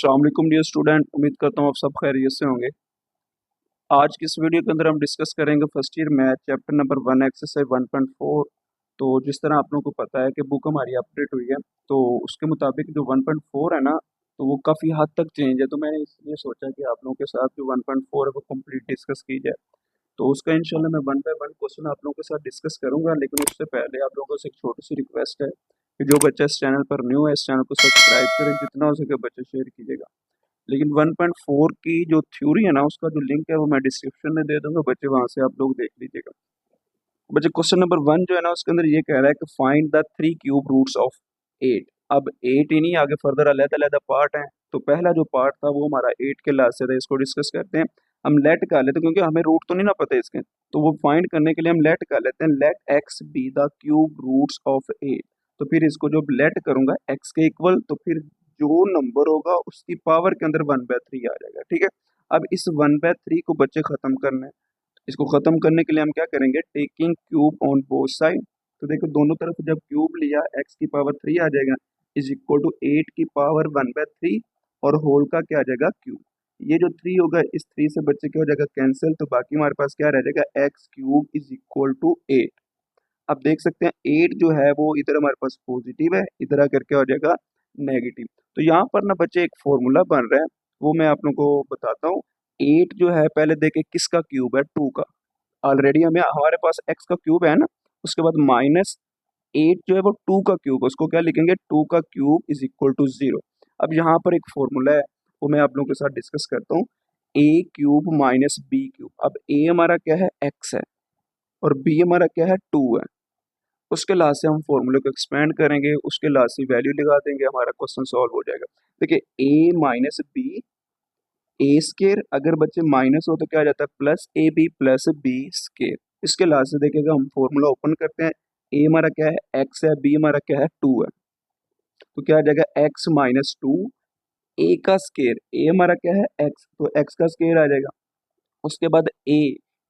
अस्सलाम वालेकुम dear student, उम्मीद करता हूँ आप सब खैरियत से होंगे। आज की इस वीडियो के अंदर हम डिस्कस करेंगे first year math chapter number 1 exercise 1.4। तो जिस तरह आप लोगों को पता है कि बुक हमारी अपडेट हुई है, तो उसके मुताबिक जो 1.4 है ना, तो वो काफ़ी हद तक चेंज है। तो मैंने इसलिए सोचा कि आप लोगों के साथ जो 1.4 है वो कंप्लीट डिस्कस की जाए। तो उसका इंशाल्लाह मैं वन बाय वन क्वेश्चन आप लोगों के साथ डिस्कस करूंगा, लेकिन उससे पहले आप लोगों से एक छोटी सी रिक्वेस्ट है कि जो बच्चा इस चैनल पर न्यू है, इस चैनल को सब्सक्राइब करें, जितना हो सके बच्चे शेयर कीजिएगा। लेकिन 1.4 की जो थ्योरी है ना, उसका जो लिंक है वो मैं डिस्क्रिप्शन में दे दूंगा, बच्चे वहां से आप लोग देख लीजिएगा। बच्चे क्वेश्चन नंबर 1 जो है ना, उसके अंदर ये कह रहा है कि find the 3 cube roots of 8। अब 8 ही नहीं, आगे फर्दर अलग-अलग पार्ट हैं। तो पहला जो पार्ट था वो हमारा 8 के लास्ट से था, इसको डिस्कस करते हैं। हम लेट कर लेते हैं क्योंकि हमें रूट तो नहीं ना पता इसके, तो वो फाइंड करने के लिए हम लेट कर लेते हैं। Let x be the cube roots of 8। तो फिर इसको जब लेट करूंगा एक्स के इक्वल, तो फिर जो नंबर होगा उसकी पावर के अंदर 1/3 आ जाएगा। ठीक है, अब इस 1/3 को बच्चे खत्म करना है। इसको खत्म करने के लिए हम क्या करेंगे, taking cube on both side. तो देखो दोनों तरफ जब क्यूब लिया, एक्स की पावर 3 आ जाएगा, इज इक्वल टू 8 की पावर 1/3, और होल का क्या आ जाएगा, क्यूब। ये जो 3 होगा, इस 3 से बच्चे क्या हो जाएगा, कैंसिल। तो बाकी हमारे पास क्या रह जाएगा, x cube is equal to 8। अब देख सकते हैं 8 जो है वो इधर हमारे पास पॉजिटिव है, इधर आकर क्या हो जाएगा, नेगेटिव। तो यहाँ पर ना बच्चे एक फॉर्मूला बन रहा है, वो मैं आप लोगों को बताता हूँ। 8 जो है, पहले देखे किसका क्यूब है, 2 का। ऑलरेडी हमें हमारे पास एक्स का क्यूब है ना, उसके बाद माइनस 8 जो है वो 2 का क्यूब है, उसको क्या लिखेंगे, 2 का क्यूब इज इक्वल टू 0। अब यहाँ पर एक फॉर्मूला है, वो मैं आप लोगों के साथ डिस्कस करता हूँ। ए क्यूब माइनस बी क्यूब। अब ए हमारा क्या है, एक्स है, और बी हमारा क्या है, 2 है। उसके लास्ट से हम फॉर्मूले को एक्सपेंड करेंगे, उसके लास्ट से वैल्यू लगा देंगे, हमारा क्वेश्चन सॉल्व हो जाएगा। देखिए a minus b, a square, अगर बच्चे माइनस हो तो क्या आ जाता है, plus a b plus b square. इसके लास्ट से देखिएगा, हम फॉर्मूला ओपन करते हैं। ए हमारा क्या है, एक्स है, बी हमारा क्या है, 2 है। तो क्या आ जाएगा, एक्स माइनस 2, ए का स्केयर, ए हमारा क्या है, एक्स, तो एक्स का स्केयर आ जाएगा। उसके बाद ए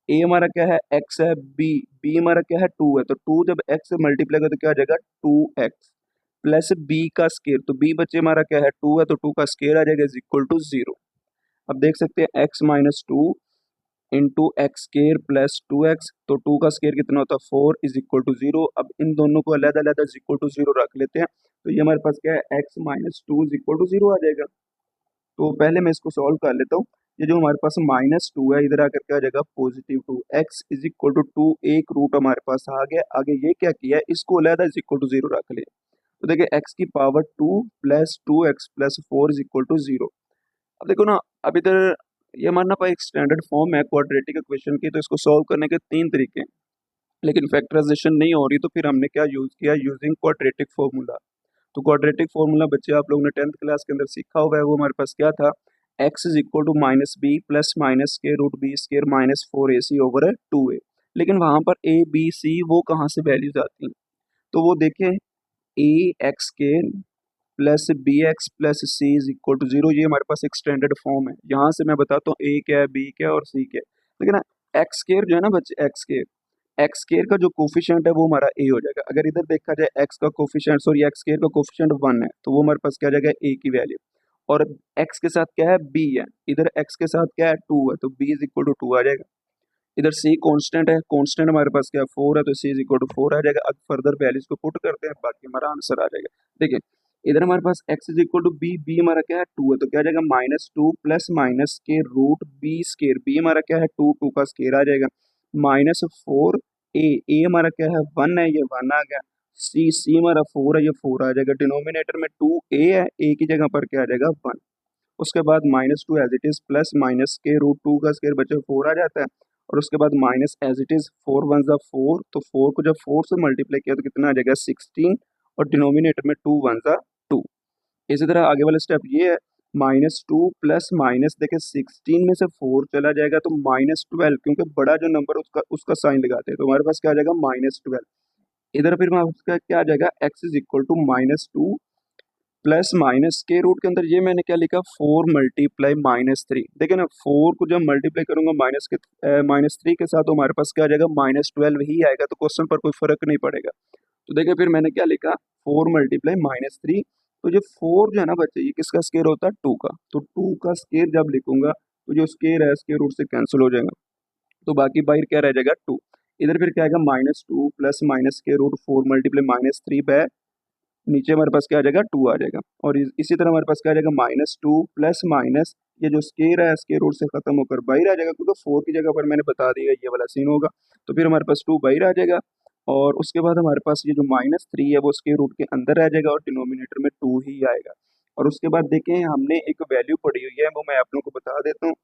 हमारा क्या है, एक्स है, बी, बी हमारा क्या है, 2 है। तो 2 जब एक्स से मल्टीप्लाई कर तो क्या आ जाएगा, 2x प्लस बी का स्केयर। तो बी बच्चे हमारा क्या है, 2 है, तो 2 का स्केयर आ जाएगा इज इक्वल टू 0। अब देख सकते हैं x minus 2 into x square plus 2x, तो 2 का स्केयर कितना होता है, 4 इज इक्वल टू 0। अब इन दोनों को अलग अलग इज इक्वल टू 0 रख लेते हैं। तो ये हमारे पास क्या है, x minus 2 is equal to 0 आ जाएगा। तो पहले मैं इसको सॉल्व कर लेता हूँ। ये जो हमारे पास माइनस 2 है, इधर आकर क्या आ जाएगा, positive 2। X is equal to 2, एक रूट हमारे पास आ गया। आगे ये क्या किया है, इसको अलग इज इक्वल टू 0 रख लिया। तो देखिए एक्स की power 2 plus 2x plus 4 is equal to 0। अब देखो ना, अब इधर ये हमारा ना एक स्टैंडर्ड फॉर्म है क्वाड्रेटिक इक्वेशन की, तो इसको सॉल्व करने के 3 तरीके हैं, लेकिन फैक्टराइजेशन नहीं हो रही, तो फिर हमने क्या यूज किया, यूजिंग क्वाड्रेटिक फॉर्मूला। तो क्वाड्रेटिक फॉर्मूला बच्चे आप लोगों ने 10th क्लास के अंदर सीखा हुआ है। वो हमारे पास क्या था, x is equal to minus b plus minus के root b square minus 4ac over 2a। लेकिन वहां पर ए बी सी वो कहाँ से वैल्यूज आती हैं, तो वो देखें, ए एक्स के plus b x plus c is equal to 0। ये हमारे पास एक स्टैंडर्ड फॉर्म है। यहाँ से मैं बताता हूँ ए क्या है, बी क्या है और सी क्या है। लेकिन एक्स स्केयर जो है ना बच्चे, एक्स स्केयर का जो कोफिशिएंट है वो हमारा ए हो जाएगा। अगर इधर देखा जाए एक्स का कोफिशिएंट, सॉरी एक्स स्केयर का कोफिशिएंट 1 है, तो वो हमारे पास क्या आ जाएगा, ए की वैल्यू। और एक्स के साथ क्या है, बी है, इधर एक्स के साथ क्या है, 2 है, तो बी इज इक्वल टू 2 आ जाएगा। इधर सी कांस्टेंट है, कांस्टेंट हमारे पास क्या है, 4 है, तो सी इज इक्वल टू 4 आ जाएगा। अब फर्दर वैल्यूज को पुट करते हैं, बाकी हमारा आंसर आ जाएगा। देखिए इधर हमारे पास x is equal to b, b हमारा क्या है, 2 है, तो क्या आ जाएगा, माइनस 2 प्लस माइनस के रूट बी स्केयर, बी हमारा क्या है, 2, 2 का स्केयर आ जाएगा, माइनस 4 ए हमारा क्या है, 1 है, ये 1 आ गया। सी हमारा 4 है, ये 4 आ जाएगा। डिनोमिनेटर में 2a है, ए की जगह पर क्या आ जाएगा, 1। उसके बाद minus 2 as it is plus minus के रूट 2 का स्केयर बचे 4 आ जाता है। और उसके बाद minus as it is 4 one ज़ा 4, तो 4 को जब 4 से मल्टीप्लाई किया तो कितना आ जाएगा, 16। और डिनोमिनेटर में 2 वन ज़ा 2। इसी तरह आगे वाला स्टेप ये है, माइनस 2 प्लस माइनस, देखिए 16 में से 4 चला जाएगा तो माइनस 12, क्योंकि बड़ा जो नंबर उसका उसका साइन लगाते हैं, तो हमारे पास क्या आ जाएगा, माइनस 12। इधर फिर हमारे पास क्या आ जाएगा, x is equal to minus 2 plus minus के रूट के अंदर ये मैंने क्या लिखा, 4 मल्टीप्लाई माइनस 3। देखिए ना, 4 को जब मल्टीप्लाई करूंगा माइनस 3 के साथ, तो हमारे पास क्या आ जाएगा, -12 ही आएगा, तो क्वेश्चन पर कोई फर्क नहीं पड़ेगा। तो देखिए फिर मैंने क्या लिखा, 4 मल्टीप्लाई -3 तो ये 4 जो है ना बच्चे, ये किसका स्केयर होता है? 2 का। तो 2 का स्केयर जब लिखूंगा तो जो स्केयर है स्केयर रूट से कैंसिल हो जाएगा, तो बाकी बाहर क्या रह जाएगा? 2। इधर फिर क्या आएगा? -2 plus minus square root 4 multiply -3 by, नीचे हमारे पास क्या आ जाएगा? 2 आ जाएगा। और इसी तरह हमारे पास क्या आ जाएगा? -2 प्लस माइनस, ये जो स्केयर है स्केयर रूट से खत्म होकर बाहर आ जाएगा, क्योंकि 4 की जगह पर मैंने बता दिया ये वाला सीन होगा। तो फिर हमारे पास 2 बाहर आ जाएगा, और उसके बाद हमारे पास ये जो -3 है वो स्केयर रूट के अंदर रह जाएगा, और डिनोमिनेटर में 2 ही आएगा। और उसके बाद देखें, हमने एक वैल्यू पढ़ी हुई है, वो मैं आप लोगों को बता देता हूँ।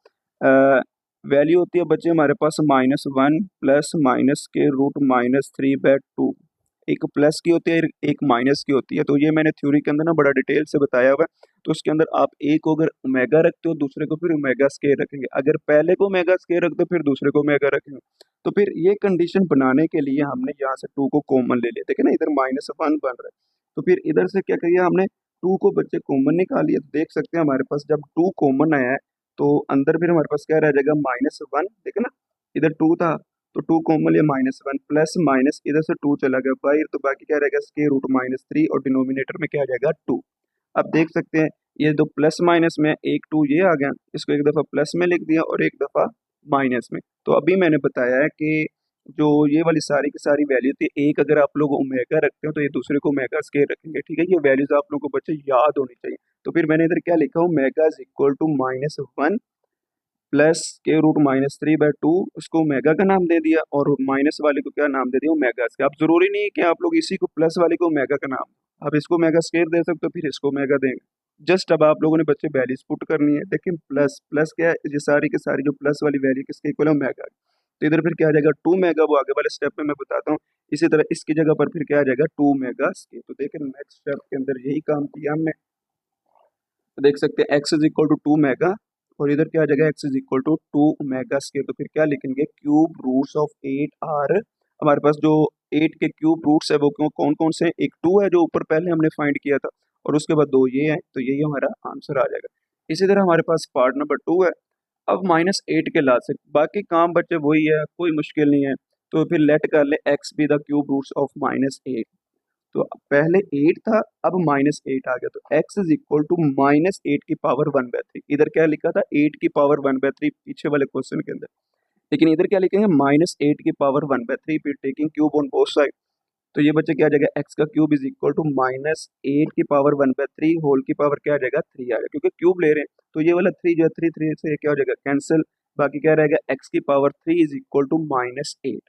वैल्यू होती है बच्चे हमारे पास -1 प्लस माइनस स्केयर रूट -3/2। एक प्लस की होती है, एक माइनस की होती है। तो ये मैंने थ्योरी के अंदर ना बड़ा डिटेल से बताया हुआ है। तो उसके अंदर आप एक को अगर ओमेगा रखते हो, दूसरे को फिर ओमेगा स्केयर रखेंगे। अगर पहले को ओमेगा स्केयर रखते हो, फिर दूसरे को ओमेगा रखेंगे। तो फिर ये कंडीशन बनाने के लिए हमने यहाँ से 2 को कॉमन ले लिया। देखिए ना, इधर -1 बन रहा है, तो फिर इधर से क्या करिए, हमने 2 को बच्चे कॉमन निकालिए। तो देख सकते हैं हमारे पास जब 2 कॉमन आया है, तो अंदर फिर हमारे पास क्या रह जाएगा? -1। देखिए ना, इधर 2 था, तो 2 कॉमन लिया, -1 प्लस माइनस इधर से 2 चला गया बाहर, तो बाकी क्या रहेगा? स्केयर रूट -3, और डिनोमिनेटर में क्या आ जाएगा? 2। अब देख सकते हैं ये दो प्लस माइनस में एक 2 ये आ गया, इसको एक दफ़ा प्लस में लिख दिया और एक दफ़ा माइनस में। तो अभी मैंने बताया है कि जो ये वाली सारी की सारी वैल्यू थी, एक अगर आप लोग ओमेगा रखते हो तो ये दूसरे को ओमेगा स्केयर रखेंगे, ठीक है? ये वैल्यूज आप लोगों को बच्चे याद होनी चाहिए। तो फिर मैंने इधर क्या लिखा? Omega is equal to -1 plus के रूट -3/2, उसको ओमेगा का नाम दे दिया, और माइनस वाले को क्या नाम दे दिया? Omega square. अब जरूरी नहीं है कि आप लोग इसी को प्लस वाले को ओमेगा का नाम, अब इसको ओमेगा स्केयर दे सकते हो, फिर इसको ओमेगा देंगे। जस्ट अब आप लोगों ने बच्चे वैल्यूज पुट करनी है। देखिए प्लस प्लस क्या है, ये सारी की सारी जो प्लस वाली वैल्यू किसके इक्वल है? ओमेगा। तो इधर फिर क्या आ जाएगा? 2 मेगा, वो आगे वाले स्टेप में मैं बताता हूँ। इसी तरह इसकी जगह पर फिर क्या आ जाएगा? 2 मेगा स्केयर। तो देखिए नेक्स्ट स्टेप के अंदर यही काम किया हमने। तो देख सकते हैं x is equal to 2 omega, और इधर क्या आ जाएगा? x is equal to 2 omega square. तो फिर क्या लिखेंगे? क्यूब रूट्स ऑफ 8 आर, हमारे पास जो 8 के क्यूब रूट्स है वो कौन कौन से? एक 2 है जो ऊपर पहले हमने फाइंड किया था, और उसके बाद 2 ये है, तो यही हमारा आंसर आ जाएगा। इसी तरह हमारे पास पार्ट नंबर 2 है। अब -8 के लास्ट से बाकी काम बच्चे वही है, कोई मुश्किल नहीं है। तो फिर लेट कर ले x be the cube roots of -8। तो पहले 8 था, अब -8 आ गया, तो x इज इक्वल टू -8 की पावर 1/3। इधर क्या लिखा था? 8 की पावर 1/3 पीछे वाले क्वेश्चन के अंदर, लेकिन इधर क्या लिखेंगे? -8 की पावर 1/3, फिर taking cube on both side. तो ये बच्चे क्या आ जाएगा? x का क्यूब इज इक्वल टू -8 की पावर 1/3 होल की पावर क्या आ जाएगा? 3 आ जाएगा, क्योंकि क्यूब ले रहे हैं। तो ये वाला 3 जो है 3 3 से क्या हो जाएगा? कैंसिल। बाकी क्या रहेगा? x की पावर 3 इज इक्वल टू -8।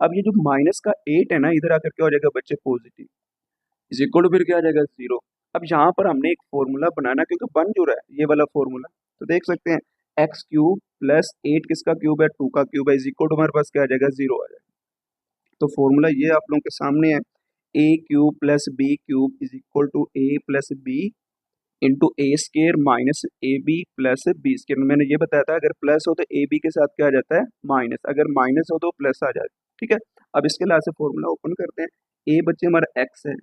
अब ये जो माइनस का 8 है ना, इधर आकर क्या हो जाएगा बच्चे? पॉजिटिव, इज इक्वल टू फिर क्या आ जाएगा? 0। अब यहाँ पर हमने एक फॉर्मूला बनाना, क्योंकि बन जो रहा है ये वाला फॉर्मूला। तो देख सकते हैं एक्स क्यूब प्लस 8 किसका क्यूब है? 2 का क्यूब है, इज इक्वल टू हमारे पास क्या आ जाएगा? 0 आ जाएगा। तो फॉर्मूला ये आप लोगों के सामने है, a cube plus b cube is equal to a plus b into a square minus a b plus b square. मैंने ये बताया था अगर प्लस हो तो ए बी के साथ क्या आ जाता है? माइनस, अगर माइनस हो तो प्लस आ जाता है, ठीक है? अब इसके लास्ट से फॉर्मूला ओपन करते हैं। ए बच्चे हमारा एक्स है,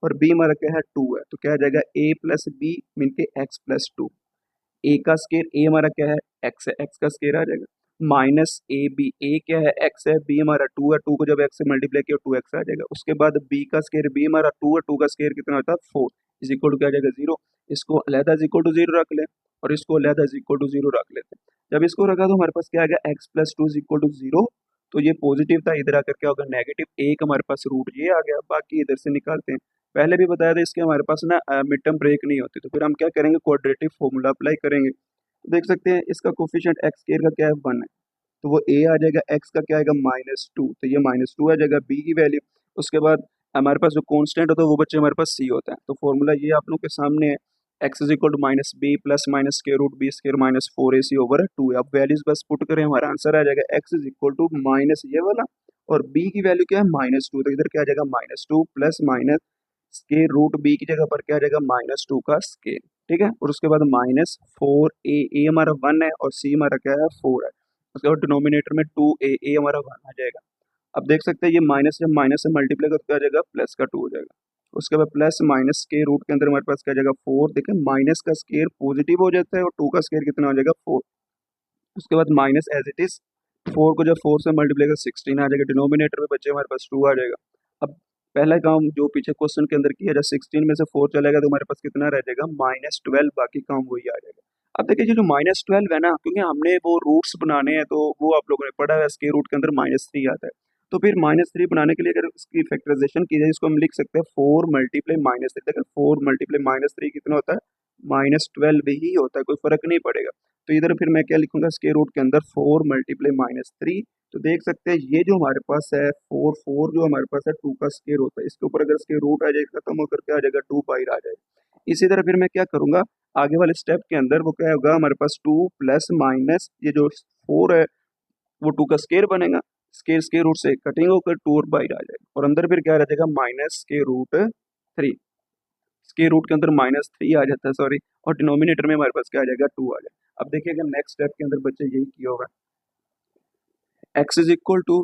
और बी हमारा क्या है? 2 है, तो क्या आ जाएगा? ए प्लस बी मिल के एक्स प्लस 2। ए का स्केयर, ए हमारा क्या है? एक्स है, एक्स का स्केयर आ जाएगा माइनस ए बी। ए क्या है? एक्स है, बी हमारा 2 है, 2 को जब एक्स से मल्टीप्लाई किया 2x आ जाएगा। उसके बाद बी का स्केयर, बी हमारा 2 है, 2 का स्केयर कितना होता है? 4, इज इक्वल टू क्या आ जाएगा? 0। इसको अलहदा इज इक्वल टू 0 रख लें, और इसको अलहदा इज इक्वल टू 0 रख लेते हैं। जब इसको रखा तो हमारे पास क्या आ गया? X plus 2 is equal to 0। तो ये पॉजिटिव था, इधर आकर क्या होगा? नेगेटिव। एक हमारे पास रूट ये आ गया, बाकी इधर से निकालते हैं। पहले भी बताया था इसके हमारे पास ना मिड टर्म ब्रेक नहीं होती, तो फिर हम क्या करेंगे? क्वाड्रेटिक फॉर्मूला अप्लाई करेंगे। तो देख सकते हैं इसका कोफिशिएंट एक्स स्केयर का क्या है? 1 है, तो वो ए आ जाएगा। एक्स का क्या आएगा? -2, तो ये -2 आ जाएगा बी की वैल्यू। उसके बाद हमारे पास जो कांस्टेंट होता है वो बच्चे हमारे पास सी होता है। तो फॉर्मूला ये आप लोगों के सामने है, x is equal to minus b plus minus square root b square minus 4ac/2 है। अब वैल्यूज बस पुट करें, हमारा आंसर आ जाएगा x is equal to minus ये वाला, और बी की वैल्यू क्या है? -2, तो इधर क्या आ जाएगा? -2 plus minus square root b की जगह पर क्या आ जाएगा? -2 का स्केयर, ठीक है? और उसके बाद -4a, ए हमारा 1 है और सी हमारा क्या है? 4 है। उसके बाद डिनोमिनेटर में 2a, ए हमारा 1 आ जाएगा। अब देख सकते हैं ये माइनस, जब माइनस से मल्टीप्लाई करके आ जाएगा प्लस का 2 हो जाएगा। उसके बाद प्लस माइनस के रूट के अंदर हमारे पास क्या आ जाएगा? 4। देखें माइनस का स्केयर पॉजिटिव हो जाता है, और 2 का स्केयर कितना हो जाएगा? 4। उसके बाद माइनस एज इट इज 4 को जब 4 से मल्टीप्लाई कर 16 आ जाएगा। डिनोमिनेटर में बच्चे हमारे पास 2 आ जाएगा। अब पहला काम जो पीछे क्वेश्चन के अंदर किया जाए, 16 में से 4 चलेगा तो हमारे पास कितना रह जाएगा, -12, बाकी काम वही आ जाएगा। अब देखिए जो -12 है ना, क्योंकि हमने वो रूट्स बनाने हैं तो वो आप लोगों ने पढ़ा है, स्क्वायर रूट के अंदर -3 आता है। तो फिर -3 बनाने के लिए अगर इसकी फैक्टराइजेशन की जाए, इसको हम लिख सकते हैं 4 मल्टीप्लाई -3। देखिए 4 मल्टीप्लाई -3 कितना होता है, -12 ही होता है, कोई फर्क नहीं पड़ेगा। तो इधर फिर मैं क्या लिखूंगा, स्क्वायर रूट के अंदर 4 मल्टीप्लाई -3। तो देख सकते हैं ये जो हमारे पास है 4 जो हमारे पास है 2 का स्क्वायर होता है, इसके ऊपर अगर स्क्वायर रूट आ जाएगा खत्म होकर क्या आ जाएगा, 2 बाहर आ जाएगा। इसी तरह फिर मैं क्या करूंगा, आगे वाले स्टेप के अंदर वो क्या होगा, हमारे पास 2 प्लस माइनस ये जो 4 है वो 2 का स्क्वायर बनेगा, स्क्वायर स्क्वायर रूट से कटिंग होकर 2 और बाहर आ जाएगा, और अंदर फिर क्या रह जाएगा, -√3। स्क्वायर रूट के अंदर -3 आ जाता है, सॉरी, और डिनोमिनेटर में हमारे पास क्या आ जाएगा, 2 आ जाएगा। अब देखिएगा नेक्स्ट स्टेप के अंदर बच्चे यही किया होगा, x is equal to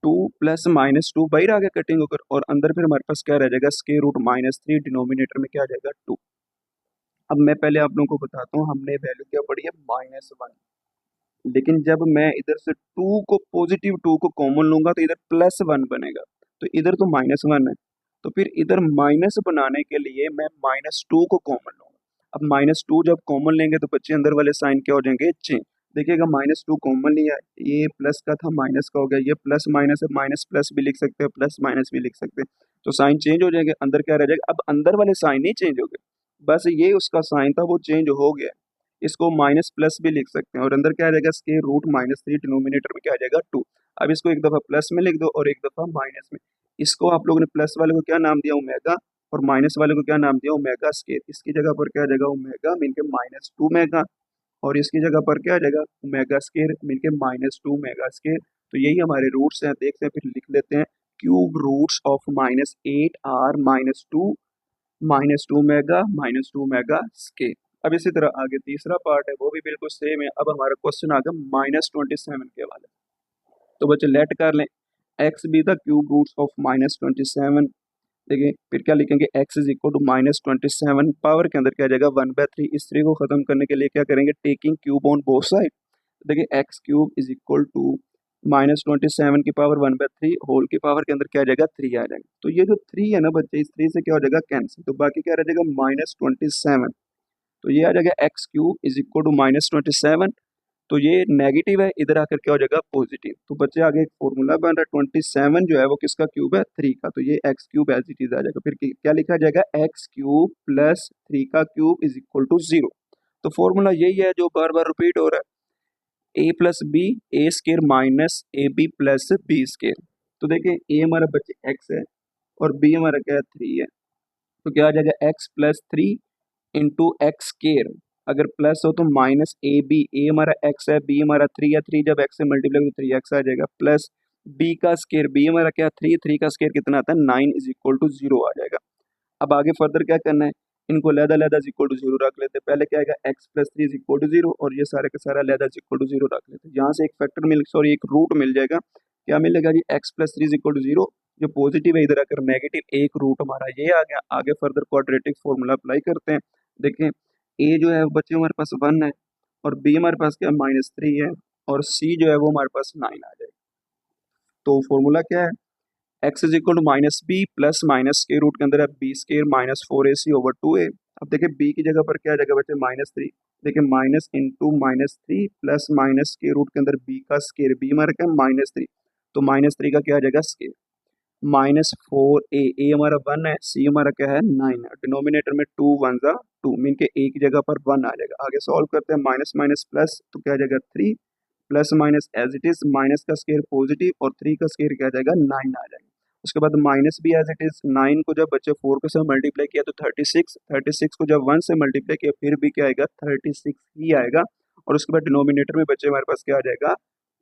2 plus -2 बाहर आ गया कटिंग होकर, और अंदर फिर हमारे पास क्या रह जाएगा, स्क्वायर रूट -3, डिनोमिनेटर में क्या आ जाएगा, 2। अब मैं पहले आप लोगों को बताता हूँ, हमने वैल्यू क्या पढ़ी है, -1, लेकिन जब मैं इधर से 2 को पॉजिटिव 2 को कॉमन लूंगा तो इधर +1 बनेगा, तो इधर तो -1 है, तो फिर इधर माइनस बनाने के लिए मैं -2 को कॉमन लूंगा। अब -2 जब कॉमन लेंगे तो बच्चे अंदर वाले साइन क्या हो जाएंगे, चेंज। देखिएगा -2 कॉमन लिया है, ये प्लस का था माइनस का हो गया, ये प्लस माइनस है, माइनस प्लस भी लिख सकते हैं, प्लस माइनस भी लिख सकते हैं, तो साइन चेंज हो जाएंगे, अंदर क्या रह जाएगा, अब अंदर वाले साइन नहीं चेंज हो गए, बस ये उसका साइन था वो चेंज हो गया, इसको माइनस प्लस भी लिख सकते हैं, और अंदर क्या आ जाएगा, स्क्वायर रूट -3, डिनोमिनेटर में क्या आ जाएगा, 2। अब इसको एक दफा प्लस में लिख दो और एक दफा माइनस में। इसको आप लोगों ने प्लस वाले को क्या नाम दिया, ओमेगा, और माइनस वाले को क्या नाम दिया, ओमेगा स्क्वायर। इसकी जगह पर क्या आ जाएगा, ओमेगा मीन के -2 मेगा, और इसकी जगह पर क्या आ जाएगा, ओमेगा स्क्वायर मीन के -2 मेगा स्क्वायर। तो यही हमारे रूट्स हैं, देखते हैं फिर लिख लेते हैं, cube roots of -8 are -2 omega square. अब इसी तरह आगे तीसरा पार्ट है वो भी बिल्कुल सेम है। अब हमारा क्वेश्चन आ गया -27 के वाले, तो बच्चे लेट कर लें, x be the cube roots of -27। देखिए फिर क्या लिखेंगे, x is equal to -27, power के अंदर क्या आ जाएगा 1/3। इस 3 को खत्म करने के लिए क्या करेंगे, taking cube on both side. देखिए x cube is equal to -27 की पावर 1/3, होल की पावर के अंदर क्या आ जाएगा, 3 आ जाएगा। तो ये जो 3 है ना बच्चे, इस 3 से क्या हो जाएगा, कैंसिल, तो बाकी क्या रह जाएगा, -27। तो ये आ जाएगा x cube is equal to -27, तो ये नेगेटिव है, इधर आकर क्या हो जाएगा, पॉजिटिव। तो बच्चे आगे एक फॉर्मूला बन रहा है, 27 जो है वो किसका क्यूब है, 3 का, तो ये x cube as it is आ जाएगा। फिर क्या लिखा जाएगा, एक्स क्यूब प्लस 3 का क्यूब इज इक्वल टू 0। तो फॉर्मूला यही है जो बार बार रिपीट हो रहा है, a plus b, a square minus a b plus b square. तो देखिए ए हमारा बच्चे एक्स है और बी हमारा क्या है, 3 है, तो क्या आ जाएगा, x plus 3 into x square, अगर प्लस हो तो माइनस ए बी, ए हमारा एक्स है, बी हमारा 3 है, 3 जब एक्स से मल्टीप्लाई तो 3x आ जाएगा, प्लस बी का स्केयर, बी हमारा क्या 3 का स्केयर कितना आता है 9 इज इक्वल टू 0 आ जाएगा। अब आगे फर्दर क्या करना है, इनको लहदा लहदा इज इक्वल टू 0 रख लेते हैं। पहले क्या आएगा, x plus 3 is equal to 0, और ये सारे का सारा लहदा इज इक्वल टू 0 रख लेते हैं। यहाँ से एक फैक्टर मिल, सॉरी एक रूट मिल जाएगा, क्या मिलेगा जी, x plus 3 is equal to 0, जो पॉजिटिव है इधर आकर नेगेटिव, एक रूट हमारा ये आ गया। आगे फर्दर क्वाड्रेटिक फॉर्मूला अप्लाई करते हैं। देखें ए जो है बच्चे हमारे पास 1 है, और बी हमारे पास क्या -3 है, और सी जो है वो हमारे पास 9 आ जाएगा। तो फॉर्मूला क्या है, x is equal to minus b plus minus के रूट के अंदर है B square -4ac over 2a। अब देखिए बी की जगह पर क्या आ जाएगा बच्चे, -3, देखिए माइनस इंटू -3 प्लस माइनस के रूट के अंदर बी का स्केयर, बी हमारा क्या -3, तो -3 का क्या आ जाएगा स्केयर, -4a, ए हमारा 1 है, सी हमारा क्या है 9 है, डिनोमिनेटर में 2 1 जा 2 मीन के ए की जगह पर 1 आ जाएगा। आगे सॉल्व करते हैं, माइनस माइनस प्लस, तो क्या आ जाएगा 3, plus minus as it is, minus का स्केयर पॉजिटिव और 3 का स्केयर क्या आ जाएगा 9 आ जाएगा। उसके बाद माइनस भी एज इट इज, 9 को जब बच्चे 4 के साथ मल्टीप्लाई किया तो 36, 36 को जब 1 से मल्टीप्लाई किया फिर भी क्या आएगा 36 ही आएगा, और उसके बाद डिनोमिनेटर में बच्चे हमारे पास क्या आ जाएगा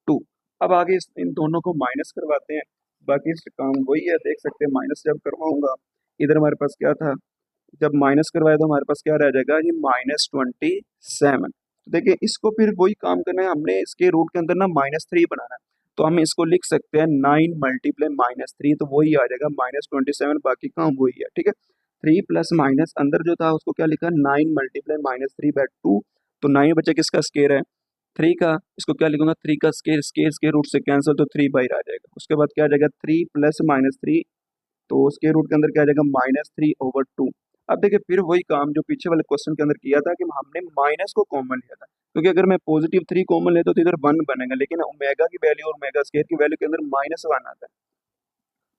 2। अब आगे इन दोनों को माइनस करवाते हैं, बाकी इसका काम वही है, देख सकते हैं माइनस जब करवाऊंगा, इधर हमारे पास क्या था, जब माइनस करवाए तो हमारे पास क्या रह जाएगा, ये -27। देखिए इसको फिर वही काम करना है, हमने इसके रूट के अंदर ना -3 बनाना है, तो हम इसको लिख सकते हैं 9 मल्टीप्लाई -3, तो वही आ जाएगा -27, बाकी काम वही है, ठीक है। 3 प्लस माइनस अंदर जो था उसको क्या लिखा, 9 मल्टीप्लाई -3/2, तो 9 बच्चे किसका स्केयर है 3 का, इसको क्या लिखूंगा 3 का स्केयर, स्केयर रूट से कैंसिल, तो 3 बाहर आ जाएगा। उसके बाद क्या आ जाएगा 3 प्लस -3 तो स्क्वायर रूट के अंदर क्या आ जाएगा -3/2। अब देखिए फिर वही काम जो पीछे वाले क्वेश्चन के अंदर किया था कि हमने माइनस को कॉमन लिया था, क्योंकि अगर मैं +3 कॉमन लेता तो इधर 1 बनेगा, लेकिन ओमेगा की वैल्यू और ओमेगा स्क्वायर की वैल्यू के अंदर -1 आता है।